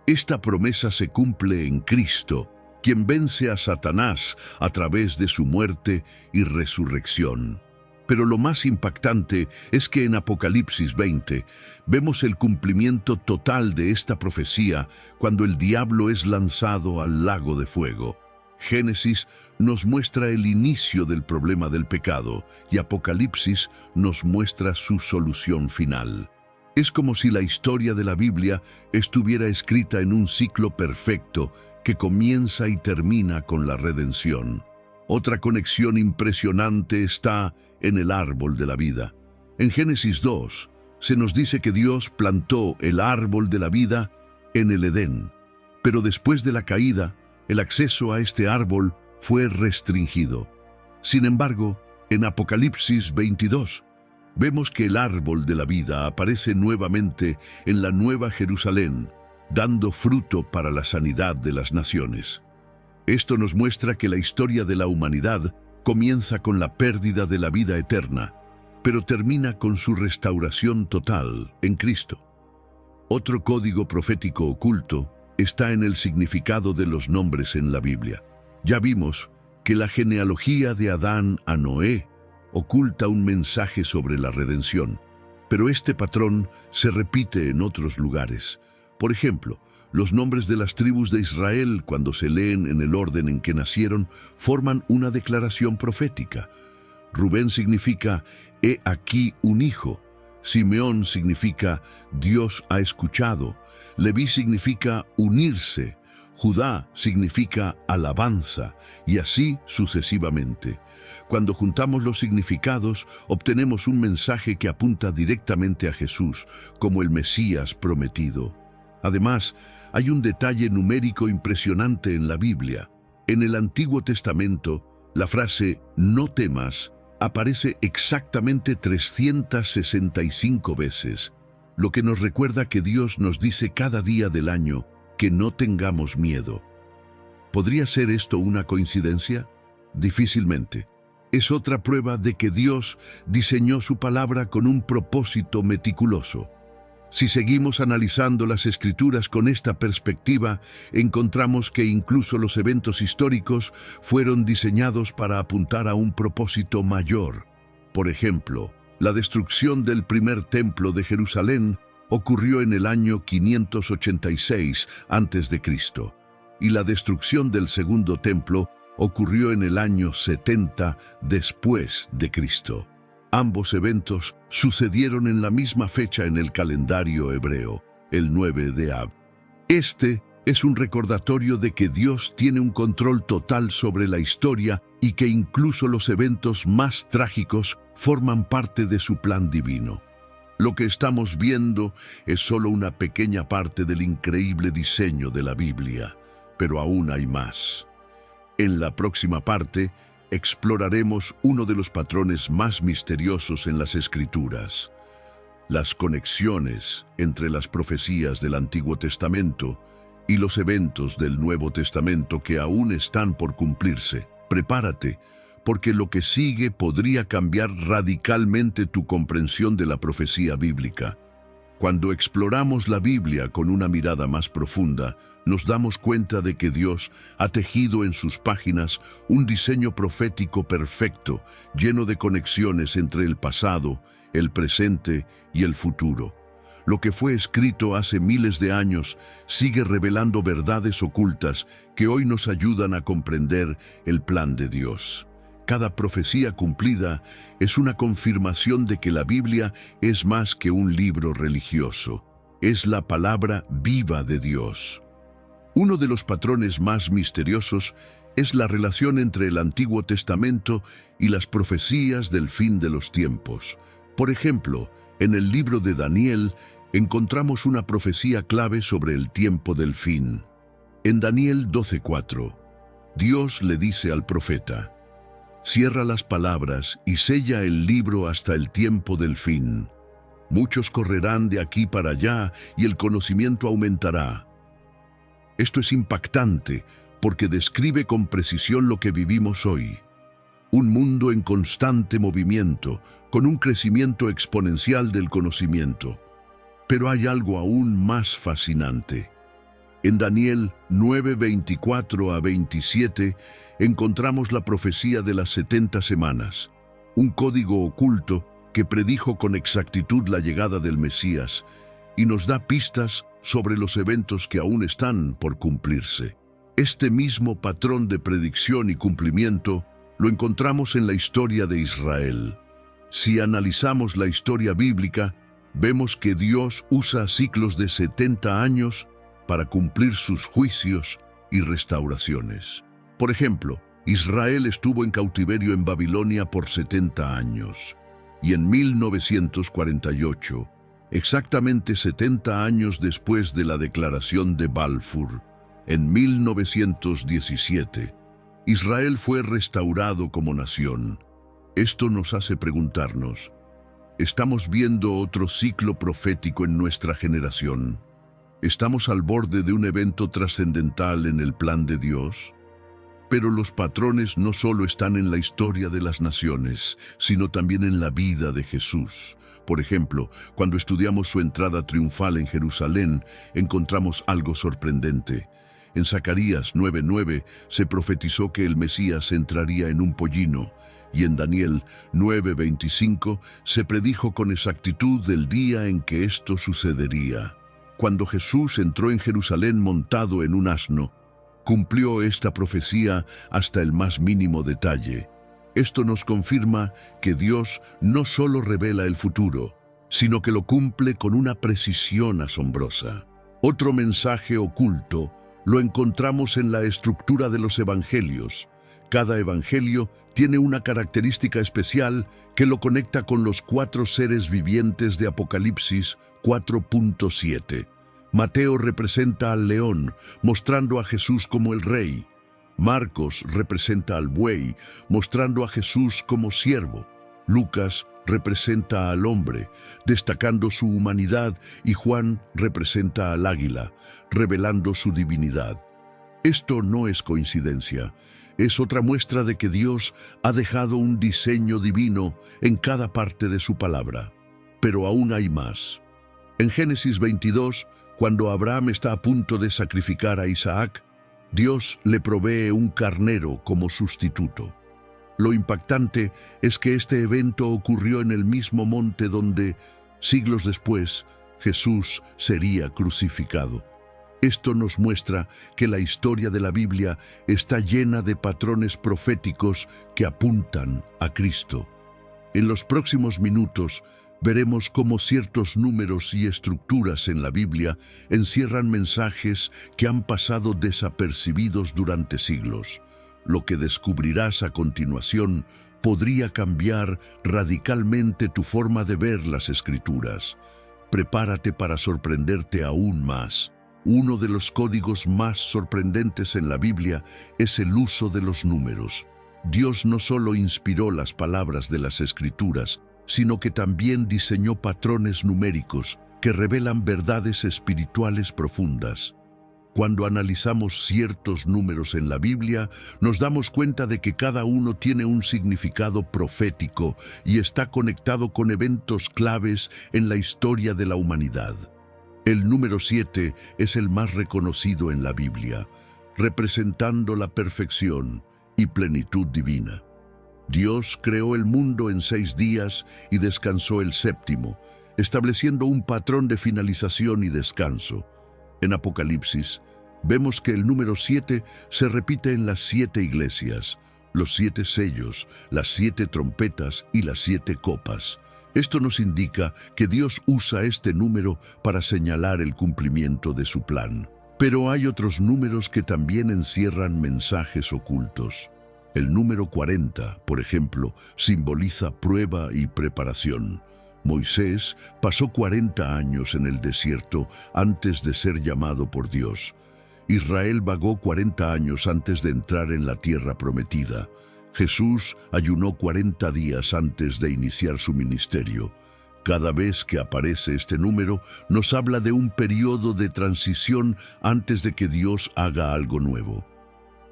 Esta promesa se cumple en Cristo, quien vence a Satanás a través de su muerte y resurrección. Pero lo más impactante es que en Apocalipsis 20 vemos el cumplimiento total de esta profecía cuando el diablo es lanzado al lago de fuego. Génesis nos muestra el inicio del problema del pecado y Apocalipsis nos muestra su solución final. Es como si la historia de la Biblia estuviera escrita en un ciclo perfecto que comienza y termina con la redención. Otra conexión impresionante está en el árbol de la vida. En Génesis 2 se nos dice que Dios plantó el árbol de la vida en el Edén, pero después de la caída, el acceso a este árbol fue restringido. Sin embargo, en Apocalipsis 22, vemos que el árbol de la vida aparece nuevamente en la Nueva Jerusalén, dando fruto para la sanidad de las naciones. Esto nos muestra que la historia de la humanidad comienza con la pérdida de la vida eterna, pero termina con su restauración total en Cristo. Otro código profético oculto está en el significado de los nombres en la Biblia. Ya vimos que la genealogía de Adán a Noé oculta un mensaje sobre la redención, pero este patrón se repite en otros lugares. Por ejemplo, los nombres de las tribus de Israel, cuando se leen en el orden en que nacieron, forman una declaración profética. Rubén significa «He aquí un hijo». Simeón significa «Dios ha escuchado». Leví significa «unirse». Judá significa «alabanza», y así sucesivamente. Cuando juntamos los significados, obtenemos un mensaje que apunta directamente a Jesús, como el Mesías prometido. Además, hay un detalle numérico impresionante en la Biblia. En el Antiguo Testamento, la frase «no temas» aparece exactamente 365 veces, lo que nos recuerda que Dios nos dice cada día del año que no tengamos miedo. ¿Podría ser esto una coincidencia? Difícilmente. Es otra prueba de que Dios diseñó su palabra con un propósito meticuloso. Si seguimos analizando las Escrituras con esta perspectiva, encontramos que incluso los eventos históricos fueron diseñados para apuntar a un propósito mayor. Por ejemplo, la destrucción del primer templo de Jerusalén ocurrió en el año 586 a.C., y la destrucción del segundo templo ocurrió en el año 70 después de Cristo. Ambos eventos sucedieron en la misma fecha en el calendario hebreo, el 9 de Ab. Este es un recordatorio de que Dios tiene un control total sobre la historia y que incluso los eventos más trágicos forman parte de su plan divino. Lo que estamos viendo es solo una pequeña parte del increíble diseño de la Biblia, pero aún hay más. En la próxima parte, exploraremos uno de los patrones más misteriosos en las Escrituras: las conexiones entre las profecías del Antiguo Testamento y los eventos del Nuevo Testamento que aún están por cumplirse. Prepárate, porque lo que sigue podría cambiar radicalmente tu comprensión de la profecía bíblica. Cuando exploramos la Biblia con una mirada más profunda, nos damos cuenta de que Dios ha tejido en sus páginas un diseño profético perfecto, lleno de conexiones entre el pasado, el presente y el futuro. Lo que fue escrito hace miles de años sigue revelando verdades ocultas que hoy nos ayudan a comprender el plan de Dios. Cada profecía cumplida es una confirmación de que la Biblia es más que un libro religioso. Es la palabra viva de Dios. Uno de los patrones más misteriosos es la relación entre el Antiguo Testamento y las profecías del fin de los tiempos. Por ejemplo, en el libro de Daniel encontramos una profecía clave sobre el tiempo del fin. En Daniel 12:4, Dios le dice al profeta: «Cierra las palabras y sella el libro hasta el tiempo del fin. Muchos correrán de aquí para allá y el conocimiento aumentará». Esto es impactante porque describe con precisión lo que vivimos hoy. Un mundo en constante movimiento, con un crecimiento exponencial del conocimiento. Pero hay algo aún más fascinante. En Daniel 9:24 a 27 encontramos la profecía de las 70 semanas, un código oculto que predijo con exactitud la llegada del Mesías y nos da pistas sobre los eventos que aún están por cumplirse. Este mismo patrón de predicción y cumplimiento lo encontramos en la historia de Israel. Si analizamos la historia bíblica, vemos que Dios usa ciclos de 70 años para cumplir sus juicios y restauraciones. Por ejemplo, Israel estuvo en cautiverio en Babilonia por 70 años, y en 1948, exactamente 70 años después de la declaración de Balfour, en 1917, Israel fue restaurado como nación. Esto nos hace preguntarnos, ¿estamos viendo otro ciclo profético en nuestra generación? ¿Estamos al borde de un evento trascendental en el plan de Dios? Pero los patrones no solo están en la historia de las naciones, sino también en la vida de Jesús. Por ejemplo, cuando estudiamos su entrada triunfal en Jerusalén, encontramos algo sorprendente. En Zacarías 9:9 se profetizó que el Mesías entraría en un pollino, y en Daniel 9:25 se predijo con exactitud del día en que esto sucedería. Cuando Jesús entró en Jerusalén montado en un asno, cumplió esta profecía hasta el más mínimo detalle. Esto nos confirma que Dios no solo revela el futuro, sino que lo cumple con una precisión asombrosa. Otro mensaje oculto lo encontramos en la estructura de los evangelios. Cada evangelio tiene una característica especial que lo conecta con los 4 seres vivientes de Apocalipsis 4:7. Mateo representa al león, mostrando a Jesús como el rey. Marcos representa al buey, mostrando a Jesús como siervo. Lucas representa al hombre, destacando su humanidad, y Juan representa al águila, revelando su divinidad. Esto no es coincidencia, es otra muestra de que Dios ha dejado un diseño divino en cada parte de su palabra. Pero aún hay más. En Génesis 22, cuando Abraham está a punto de sacrificar a Isaac, Dios le provee un carnero como sustituto. Lo impactante es que este evento ocurrió en el mismo monte donde, siglos después, Jesús sería crucificado. Esto nos muestra que la historia de la Biblia está llena de patrones proféticos que apuntan a Cristo. En los próximos minutos veremos cómo ciertos números y estructuras en la Biblia encierran mensajes que han pasado desapercibidos durante siglos. Lo que descubrirás a continuación podría cambiar radicalmente tu forma de ver las Escrituras. Prepárate para sorprenderte aún más. Uno de los códigos más sorprendentes en la Biblia es el uso de los números. Dios no solo inspiró las palabras de las Escrituras, sino que también diseñó patrones numéricos que revelan verdades espirituales profundas. Cuando analizamos ciertos números en la Biblia, nos damos cuenta de que cada uno tiene un significado profético y está conectado con eventos claves en la historia de la humanidad. El número 7 es el más reconocido en la Biblia, representando la perfección y plenitud divina. Dios creó el mundo en 6 días y descansó el séptimo, estableciendo un patrón de finalización y descanso. En Apocalipsis, vemos que el número 7 se repite en las 7 iglesias, los 7 sellos, las 7 trompetas y las 7 copas. Esto nos indica que Dios usa este número para señalar el cumplimiento de su plan. Pero hay otros números que también encierran mensajes ocultos. El número 40, por ejemplo, simboliza prueba y preparación. Moisés pasó 40 años en el desierto antes de ser llamado por Dios. Israel vagó 40 años antes de entrar en la tierra prometida. Jesús ayunó 40 días antes de iniciar su ministerio. Cada vez que aparece este número, nos habla de un periodo de transición antes de que Dios haga algo nuevo.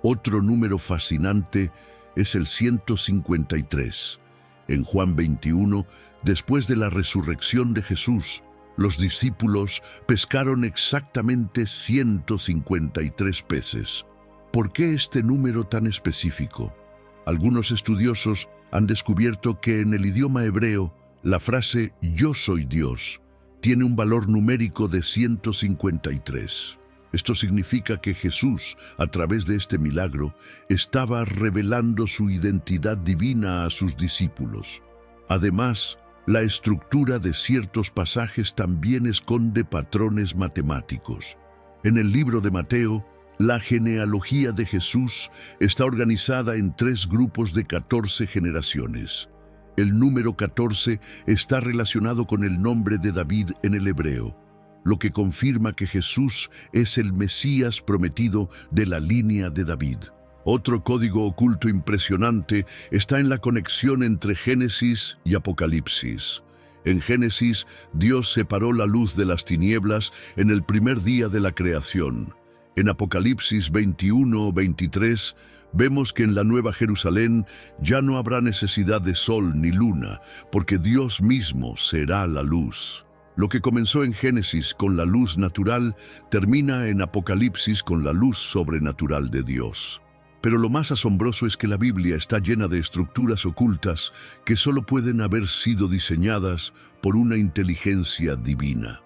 Otro número fascinante es el 153. En Juan 21, después de la resurrección de Jesús, los discípulos pescaron exactamente 153 peces. ¿Por qué este número tan específico? Algunos estudiosos han descubierto que en el idioma hebreo, la frase «Yo soy Dios» tiene un valor numérico de 153. Esto significa que Jesús, a través de este milagro, estaba revelando su identidad divina a sus discípulos. Además, la estructura de ciertos pasajes también esconde patrones matemáticos. En el libro de Mateo, la genealogía de Jesús está organizada en 3 grupos de 14 generaciones. El número 14 está relacionado con el nombre de David en el hebreo, lo que confirma que Jesús es el Mesías prometido de la línea de David. Otro código oculto impresionante está en la conexión entre Génesis y Apocalipsis. En Génesis, Dios separó la luz de las tinieblas en el primer día de la creación. En Apocalipsis 21-23, vemos que en la Nueva Jerusalén ya no habrá necesidad de sol ni luna, porque Dios mismo será la luz. Lo que comenzó en Génesis con la luz natural, termina en Apocalipsis con la luz sobrenatural de Dios. Pero lo más asombroso es que la Biblia está llena de estructuras ocultas que solo pueden haber sido diseñadas por una inteligencia divina.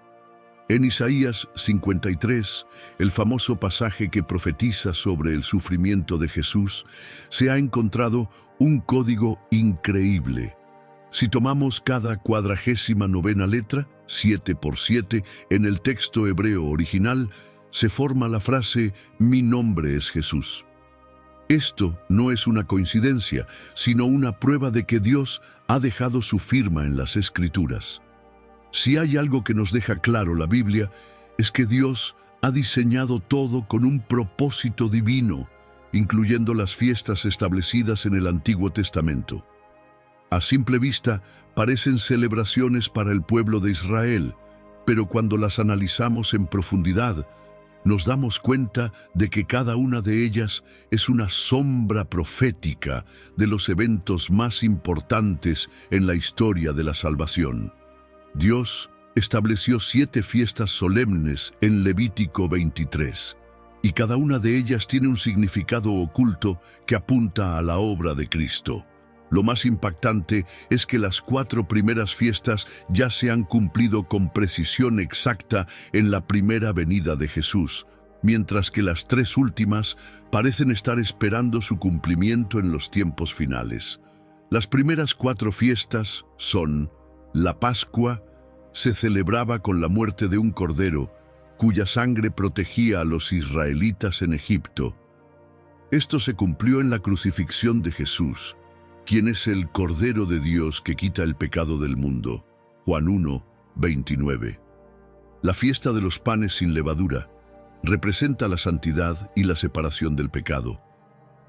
En Isaías 53, el famoso pasaje que profetiza sobre el sufrimiento de Jesús, se ha encontrado un código increíble. Si tomamos cada 49ª letra, 7 por 7, en el texto hebreo original, se forma la frase «Mi nombre es Jesús». Esto no es una coincidencia, sino una prueba de que Dios ha dejado su firma en las Escrituras. Si hay algo que nos deja claro la Biblia, es que Dios ha diseñado todo con un propósito divino, incluyendo las fiestas establecidas en el Antiguo Testamento. A simple vista, parecen celebraciones para el pueblo de Israel, pero cuando las analizamos en profundidad, nos damos cuenta de que cada una de ellas es una sombra profética de los eventos más importantes en la historia de la salvación. Dios estableció 7 fiestas solemnes en Levítico 23, y cada una de ellas tiene un significado oculto que apunta a la obra de Cristo. Lo más impactante es que las 4 primeras fiestas ya se han cumplido con precisión exacta en la primera venida de Jesús, mientras que las 3 últimas parecen estar esperando su cumplimiento en los tiempos finales. Las primeras 4 fiestas son: la Pascua se celebraba con la muerte de un cordero, cuya sangre protegía a los israelitas en Egipto. Esto se cumplió en la crucifixión de Jesús, quien es el Cordero de Dios que quita el pecado del mundo. Juan 1:29. La fiesta de los panes sin levadura representa la santidad y la separación del pecado.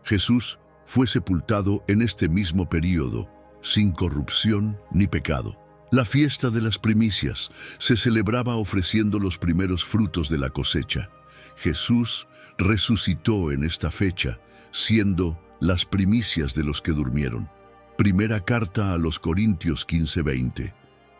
Jesús fue sepultado en este mismo período, sin corrupción ni pecado. La fiesta de las primicias se celebraba ofreciendo los primeros frutos de la cosecha. Jesús resucitó en esta fecha, siendo las primicias de los que durmieron. Primera carta a los Corintios 15:20.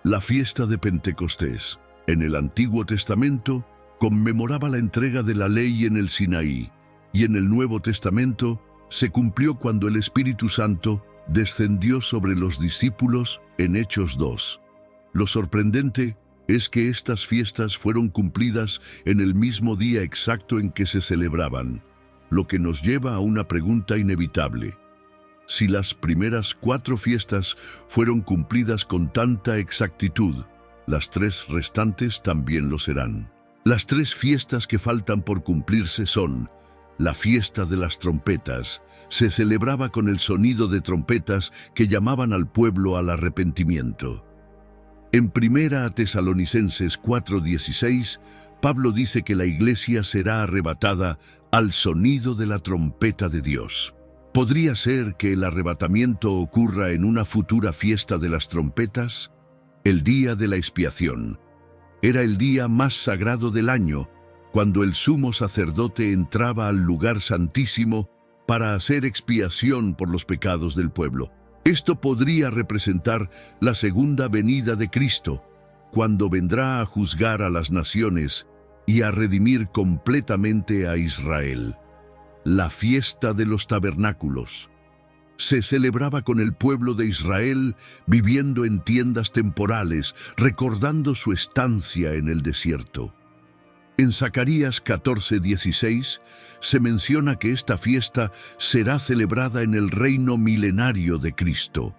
La fiesta de Pentecostés, en el Antiguo Testamento, conmemoraba la entrega de la ley en el Sinaí, y en el Nuevo Testamento se cumplió cuando el Espíritu Santo descendió sobre los discípulos en Hechos 2. Lo sorprendente es que estas fiestas fueron cumplidas en el mismo día exacto en que se celebraban, lo que nos lleva a una pregunta inevitable. Si las primeras 4 fiestas fueron cumplidas con tanta exactitud, las 3 restantes también lo serán. Las 3 fiestas que faltan por cumplirse son: la fiesta de las trompetas. Se celebraba con el sonido de trompetas que llamaban al pueblo al arrepentimiento. En 1 Tesalonicenses 4:16, Pablo dice que la iglesia será arrebatada al sonido de la trompeta de Dios. ¿Podría ser que el arrebatamiento ocurra en una futura fiesta de las trompetas? El día de la expiación era el día más sagrado del año, cuando el sumo sacerdote entraba al lugar santísimo para hacer expiación por los pecados del pueblo. Esto podría representar la segunda venida de Cristo, cuando vendrá a juzgar a las naciones y a redimir completamente a Israel. La fiesta de los tabernáculos se celebraba con el pueblo de Israel viviendo en tiendas temporales, recordando su estancia en el desierto. En Zacarías 14:16 se menciona que esta fiesta será celebrada en el reino milenario de Cristo.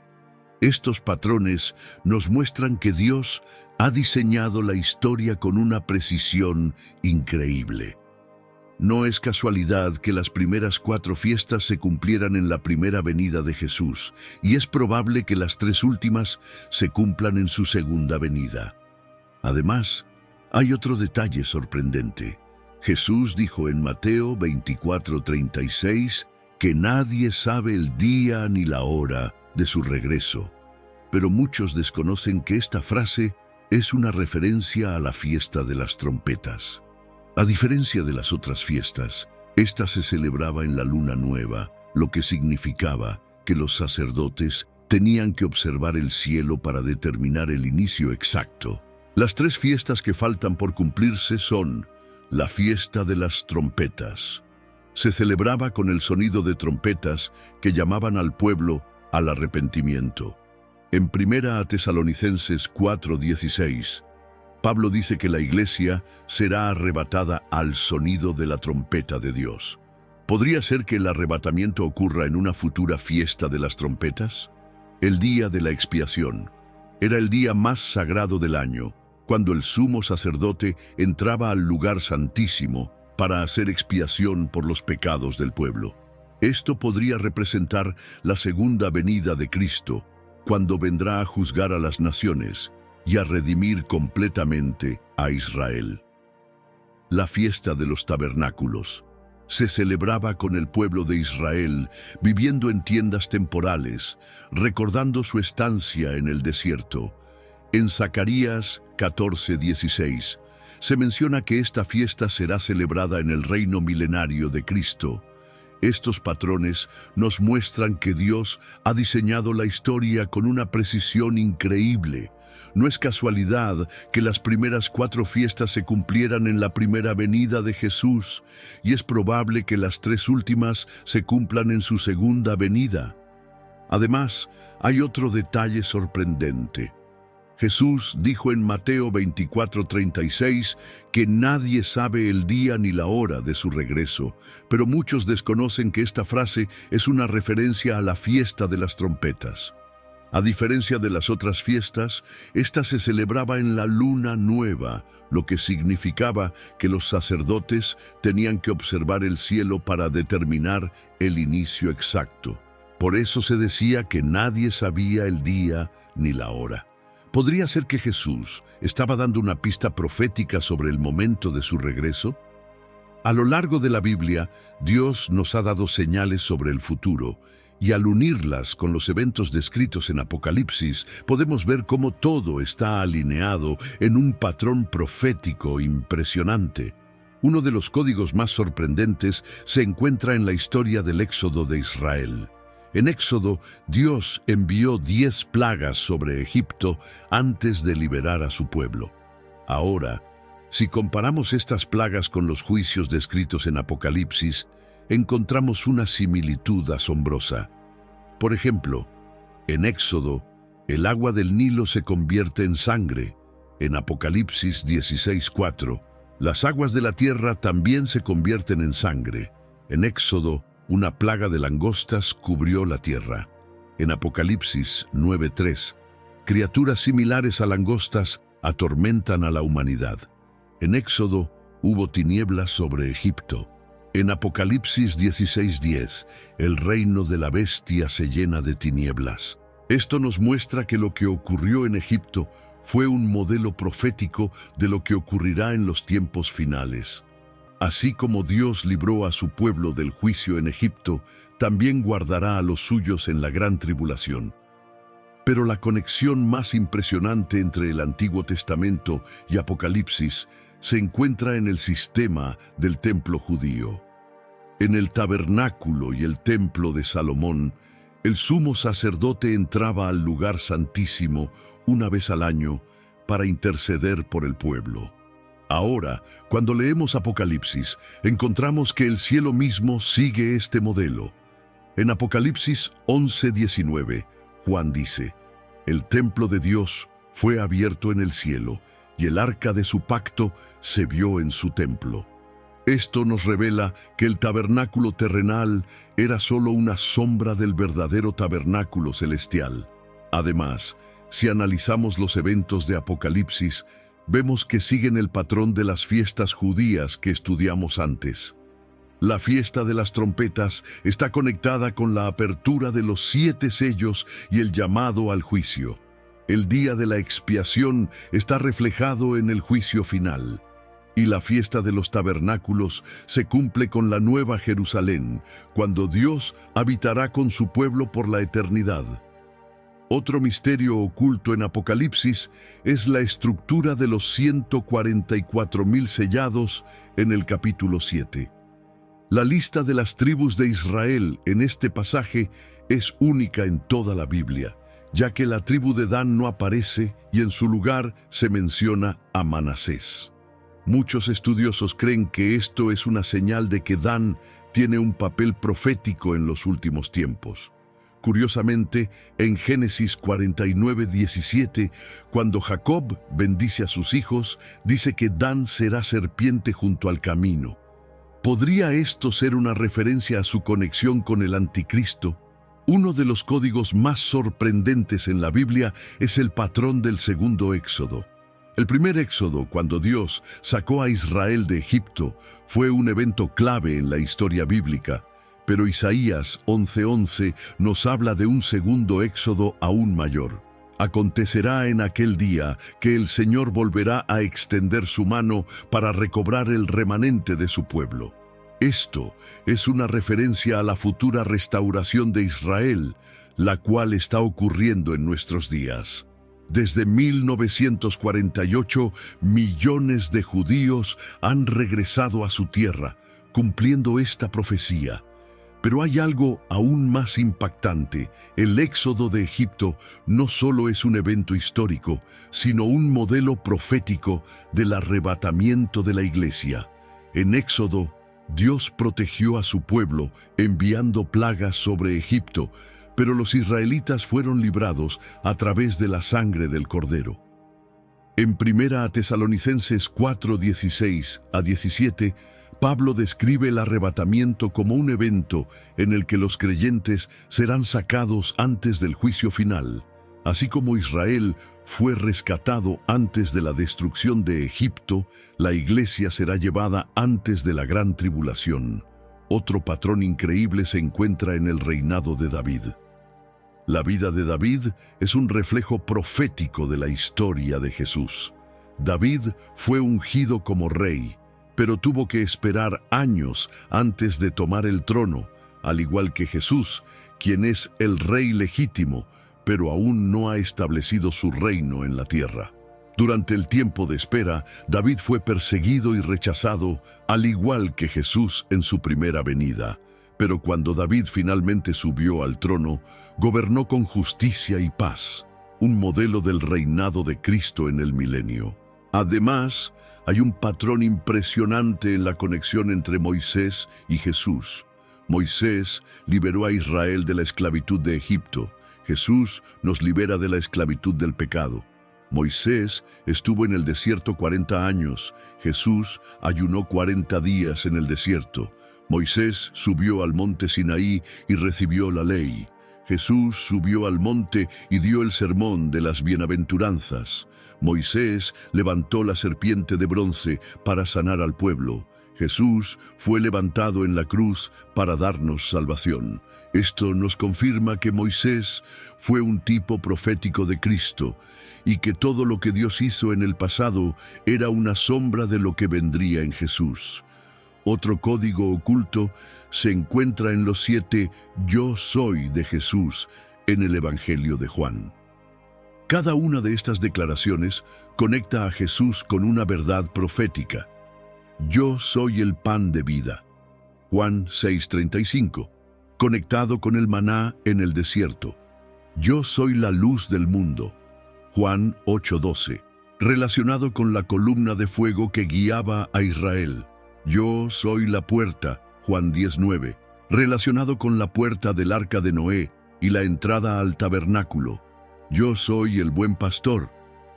Estos patrones nos muestran que Dios ha diseñado la historia con una precisión increíble. No es casualidad que las primeras 4 fiestas se cumplieran en la primera venida de Jesús, y es probable que las 3 últimas se cumplan en su segunda venida. Además, hay otro detalle sorprendente. Jesús dijo en Mateo 24:36 que nadie sabe el día ni la hora de su regreso, pero muchos desconocen que esta frase es una referencia a la fiesta de las trompetas. A diferencia de las otras fiestas, esta se celebraba en la luna nueva, lo que significaba que los sacerdotes tenían que observar el cielo para determinar el inicio exacto. Las 3 fiestas que faltan por cumplirse son: la fiesta de las trompetas. Se celebraba con el sonido de trompetas que llamaban al pueblo al arrepentimiento. En 1 Tesalonicenses 4:16, Pablo dice que la iglesia será arrebatada al sonido de la trompeta de Dios. ¿Podría ser que el arrebatamiento ocurra en una futura fiesta de las trompetas? El día de la expiación era el día más sagrado del año, cuando el sumo sacerdote entraba al lugar santísimo para hacer expiación por los pecados del pueblo. Esto podría representar la segunda venida de Cristo, cuando vendrá a juzgar a las naciones y a redimir completamente a Israel. La fiesta de los tabernáculos se celebraba con el pueblo de Israel viviendo en tiendas temporales, recordando su estancia en el desierto. En Zacarías 14:16 se menciona que esta fiesta será celebrada en el reino milenario de Cristo. Estos patrones nos muestran que Dios ha diseñado la historia con una precisión increíble. No es casualidad que las primeras 4 fiestas se cumplieran en la primera venida de Jesús, y es probable que las 3 últimas se cumplan en su segunda venida. Además, hay otro detalle sorprendente. Jesús dijo en Mateo 24:36 que nadie sabe el día ni la hora de su regreso, pero muchos desconocen que esta frase es una referencia a la fiesta de las trompetas. A diferencia de las otras fiestas, esta se celebraba en la luna nueva, lo que significaba que los sacerdotes tenían que observar el cielo para determinar el inicio exacto. Por eso se decía que nadie sabía el día ni la hora. ¿Podría ser que Jesús estaba dando una pista profética sobre el momento de su regreso? A lo largo de la Biblia, Dios nos ha dado señales sobre el futuro, y al unirlas con los eventos descritos en Apocalipsis, podemos ver cómo todo está alineado en un patrón profético impresionante. Uno de los códigos más sorprendentes se encuentra en la historia del Éxodo de Israel. En Éxodo, Dios envió 10 plagas sobre Egipto antes de liberar a su pueblo. Ahora, si comparamos estas plagas con los juicios descritos en Apocalipsis, encontramos una similitud asombrosa. Por ejemplo, en Éxodo, el agua del Nilo se convierte en sangre. En Apocalipsis 16:4, las aguas de la tierra también se convierten en sangre. En Éxodo, una plaga de langostas cubrió la tierra. En Apocalipsis 9:3, criaturas similares a langostas atormentan a la humanidad. En Éxodo hubo tinieblas sobre Egipto. En Apocalipsis 16:10, el reino de la bestia se llena de tinieblas. Esto nos muestra que lo que ocurrió en Egipto fue un modelo profético de lo que ocurrirá en los tiempos finales. Así como Dios libró a su pueblo del juicio en Egipto, también guardará a los suyos en la gran tribulación. Pero la conexión más impresionante entre el Antiguo Testamento y Apocalipsis se encuentra en el sistema del templo judío. En el tabernáculo y el templo de Salomón, el sumo sacerdote entraba al lugar santísimo una vez al año para interceder por el pueblo. Ahora, cuando leemos Apocalipsis, encontramos que el cielo mismo sigue este modelo. En Apocalipsis 11:19, Juan dice: «El templo de Dios fue abierto en el cielo, y el arca de su pacto se vio en su templo». Esto nos revela que el tabernáculo terrenal era solo una sombra del verdadero tabernáculo celestial. Además, si analizamos los eventos de Apocalipsis, vemos que siguen el patrón de las fiestas judías que estudiamos antes. La fiesta de las trompetas está conectada con la apertura de los 7 sellos y el llamado al juicio. El día de la expiación está reflejado en el juicio final. Y la fiesta de los tabernáculos se cumple con la Nueva Jerusalén, cuando Dios habitará con su pueblo por la eternidad. Otro misterio oculto en Apocalipsis es la estructura de los 144,000 sellados en el capítulo 7. La lista de las tribus de Israel en este pasaje es única en toda la Biblia, ya que la tribu de Dan no aparece y en su lugar se menciona a Manasés. Muchos estudiosos creen que esto es una señal de que Dan tiene un papel profético en los últimos tiempos. Curiosamente, en Génesis 49:17, cuando Jacob bendice a sus hijos, dice que Dan será serpiente junto al camino. ¿Podría esto ser una referencia a su conexión con el anticristo? Uno de los códigos más sorprendentes en la Biblia es el patrón del segundo éxodo. El primer éxodo, cuando Dios sacó a Israel de Egipto, fue un evento clave en la historia bíblica, pero Isaías 11:11 nos habla de un segundo éxodo aún mayor. Acontecerá en aquel día que el Señor volverá a extender su mano para recobrar el remanente de su pueblo. Esto es una referencia a la futura restauración de Israel, la cual está ocurriendo en nuestros días. Desde 1948, millones de judíos han regresado a su tierra, cumpliendo esta profecía. Pero hay algo aún más impactante. El éxodo de Egipto no solo es un evento histórico, sino un modelo profético del arrebatamiento de la iglesia. En Éxodo, Dios protegió a su pueblo enviando plagas sobre Egipto, pero los israelitas fueron librados a través de la sangre del Cordero. En 1 Tesalonicenses 4:16-17, Pablo describe el arrebatamiento como un evento en el que los creyentes serán sacados antes del juicio final. Así como Israel fue rescatado antes de la destrucción de Egipto, la iglesia será llevada antes de la gran tribulación. Otro patrón increíble se encuentra en el reinado de David. La vida de David es un reflejo profético de la historia de Jesús. David fue ungido como rey, pero tuvo que esperar años antes de tomar el trono, al igual que Jesús, quien es el rey legítimo, pero aún no ha establecido su reino en la tierra. Durante el tiempo de espera, David fue perseguido y rechazado, al igual que Jesús en su primera venida. Pero cuando David finalmente subió al trono, gobernó con justicia y paz, un modelo del reinado de Cristo en el milenio. Además, hay un patrón impresionante en la conexión entre Moisés y Jesús. Moisés liberó a Israel de la esclavitud de Egipto. Jesús nos libera de la esclavitud del pecado. Moisés estuvo en el desierto 40 años. Jesús ayunó 40 días en el desierto. Moisés subió al monte Sinaí y recibió la ley. Jesús subió al monte y dio el sermón de las bienaventuranzas. Moisés levantó la serpiente de bronce para sanar al pueblo. Jesús fue levantado en la cruz para darnos salvación. Esto nos confirma que Moisés fue un tipo profético de Cristo y que todo lo que Dios hizo en el pasado era una sombra de lo que vendría en Jesús. Otro código oculto se encuentra en los 7 "Yo soy" de Jesús en el Evangelio de Juan. Cada una de estas declaraciones conecta a Jesús con una verdad profética. Yo soy el pan de vida. Juan 6:35. Conectado con el maná en el desierto. Yo soy la luz del mundo. Juan 8:12. Relacionado con la columna de fuego que guiaba a Israel. Yo soy la puerta. Juan 10:9. Relacionado con la puerta del arca de Noé y la entrada al tabernáculo. Yo soy el buen pastor.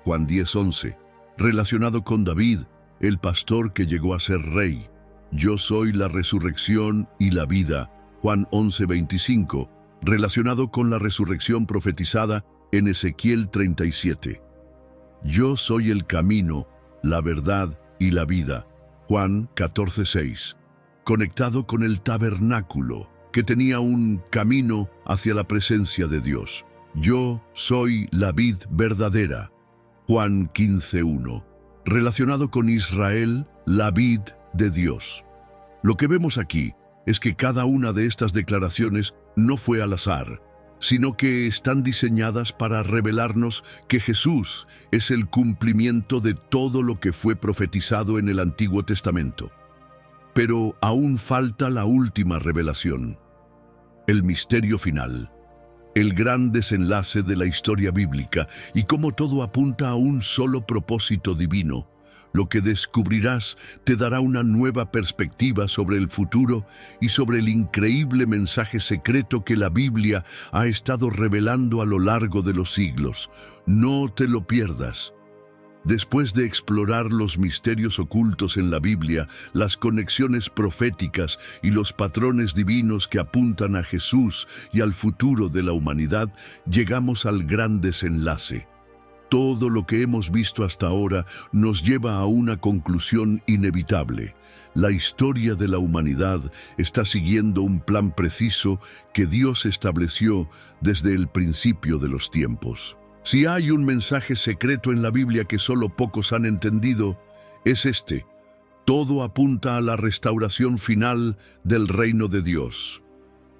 Juan 10:11. Relacionado con David, el pastor que llegó a ser rey. Yo soy la resurrección y la vida. Juan 11:25. Relacionado con la resurrección profetizada en Ezequiel 37. Yo soy el camino, la verdad y la vida. Juan 14:6. Conectado con el tabernáculo, que tenía un camino hacia la presencia de Dios. Yo soy la vid verdadera. Juan 15:1. Relacionado con Israel, la vid de Dios. Lo que vemos aquí es que cada una de estas declaraciones no fue al azar, sino que están diseñadas para revelarnos que Jesús es el cumplimiento de todo lo que fue profetizado en el Antiguo Testamento. Pero aún falta la última revelación, el misterio final, el gran desenlace de la historia bíblica y cómo todo apunta a un solo propósito divino. Lo que descubrirás te dará una nueva perspectiva sobre el futuro y sobre el increíble mensaje secreto que la Biblia ha estado revelando a lo largo de los siglos. No te lo pierdas. Después de explorar los misterios ocultos en la Biblia, las conexiones proféticas y los patrones divinos que apuntan a Jesús y al futuro de la humanidad, llegamos al gran desenlace. Todo lo que hemos visto hasta ahora nos lleva a una conclusión inevitable. La historia de la humanidad está siguiendo un plan preciso que Dios estableció desde el principio de los tiempos. Si hay un mensaje secreto en la Biblia que solo pocos han entendido, es este. Todo apunta a la restauración final del reino de Dios.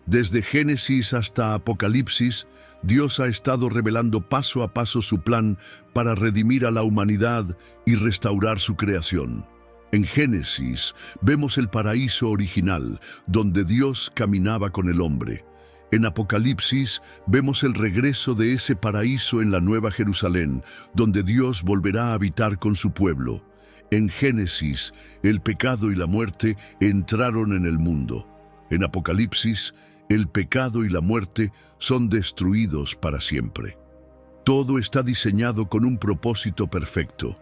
Desde Génesis hasta Apocalipsis, Dios ha estado revelando paso a paso su plan para redimir a la humanidad y restaurar su creación. En Génesis vemos el paraíso original, donde Dios caminaba con el hombre. En Apocalipsis vemos el regreso de ese paraíso en la Nueva Jerusalén, donde Dios volverá a habitar con su pueblo. En Génesis, el pecado y la muerte entraron en el mundo. En Apocalipsis, el pecado y la muerte son destruidos para siempre. Todo está diseñado con un propósito perfecto.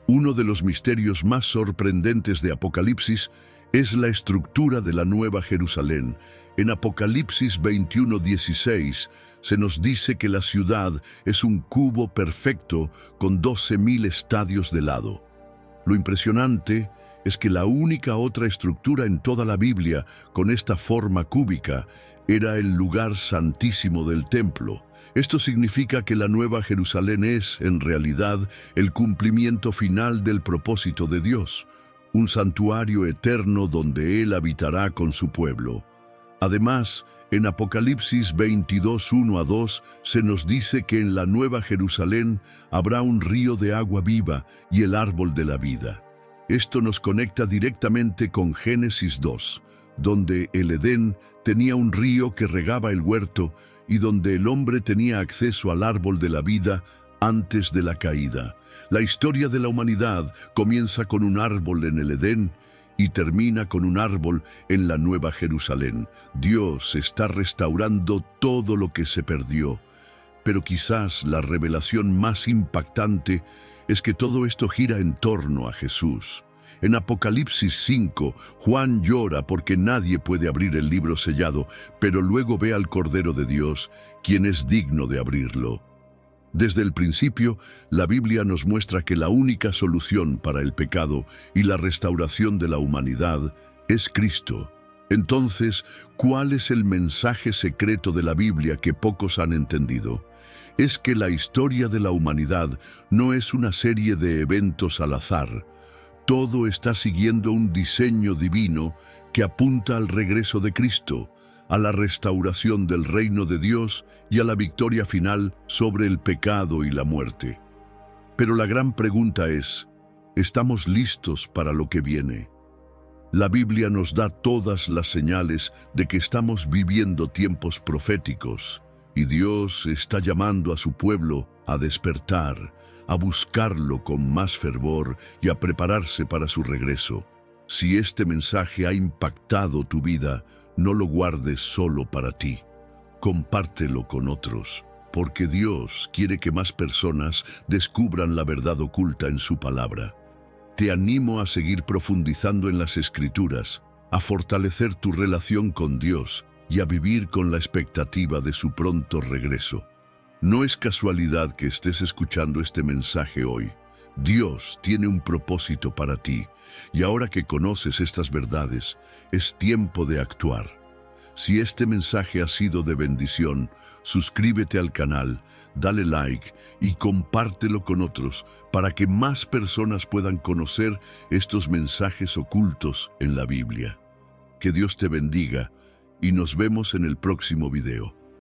Uno de los misterios más sorprendentes de Apocalipsis es la estructura de la Nueva Jerusalén. En Apocalipsis 21:16 se nos dice que la ciudad es un cubo perfecto con 12,000 estadios de lado. Lo impresionante es que la única otra estructura en toda la Biblia con esta forma cúbica era el lugar santísimo del templo. Esto significa que la Nueva Jerusalén es, en realidad, el cumplimiento final del propósito de Dios, un santuario eterno donde Él habitará con su pueblo. Además, en Apocalipsis 22:1-2 se nos dice que en la Nueva Jerusalén habrá un río de agua viva y el árbol de la vida. Esto nos conecta directamente con Génesis 2, donde el Edén tenía un río que regaba el huerto y donde el hombre tenía acceso al árbol de la vida antes de la caída. La historia de la humanidad comienza con un árbol en el Edén y termina con un árbol en la Nueva Jerusalén. Dios está restaurando todo lo que se perdió, pero quizás la revelación más impactante es que todo esto gira en torno a Jesús. En Apocalipsis 5, Juan llora porque nadie puede abrir el libro sellado, pero luego ve al Cordero de Dios, quien es digno de abrirlo. Desde el principio, la Biblia nos muestra que la única solución para el pecado y la restauración de la humanidad es Cristo. Entonces, ¿cuál es el mensaje secreto de la Biblia que pocos han entendido? Es que la historia de la humanidad no es una serie de eventos al azar. Todo está siguiendo un diseño divino que apunta al regreso de Cristo, a la restauración del reino de Dios y a la victoria final sobre el pecado y la muerte. Pero la gran pregunta es, ¿estamos listos para lo que viene? La Biblia nos da todas las señales de que estamos viviendo tiempos proféticos y Dios está llamando a su pueblo a despertar, a buscarlo con más fervor y a prepararse para su regreso. Si este mensaje ha impactado tu vida, no lo guardes solo para ti. Compártelo con otros, porque Dios quiere que más personas descubran la verdad oculta en su palabra. Te animo a seguir profundizando en las Escrituras, a fortalecer tu relación con Dios y a vivir con la expectativa de su pronto regreso. No es casualidad que estés escuchando este mensaje hoy. Dios tiene un propósito para ti, y ahora que conoces estas verdades, es tiempo de actuar. Si este mensaje ha sido de bendición, suscríbete al canal, dale like y compártelo con otros para que más personas puedan conocer estos mensajes ocultos en la Biblia. Que Dios te bendiga y nos vemos en el próximo video.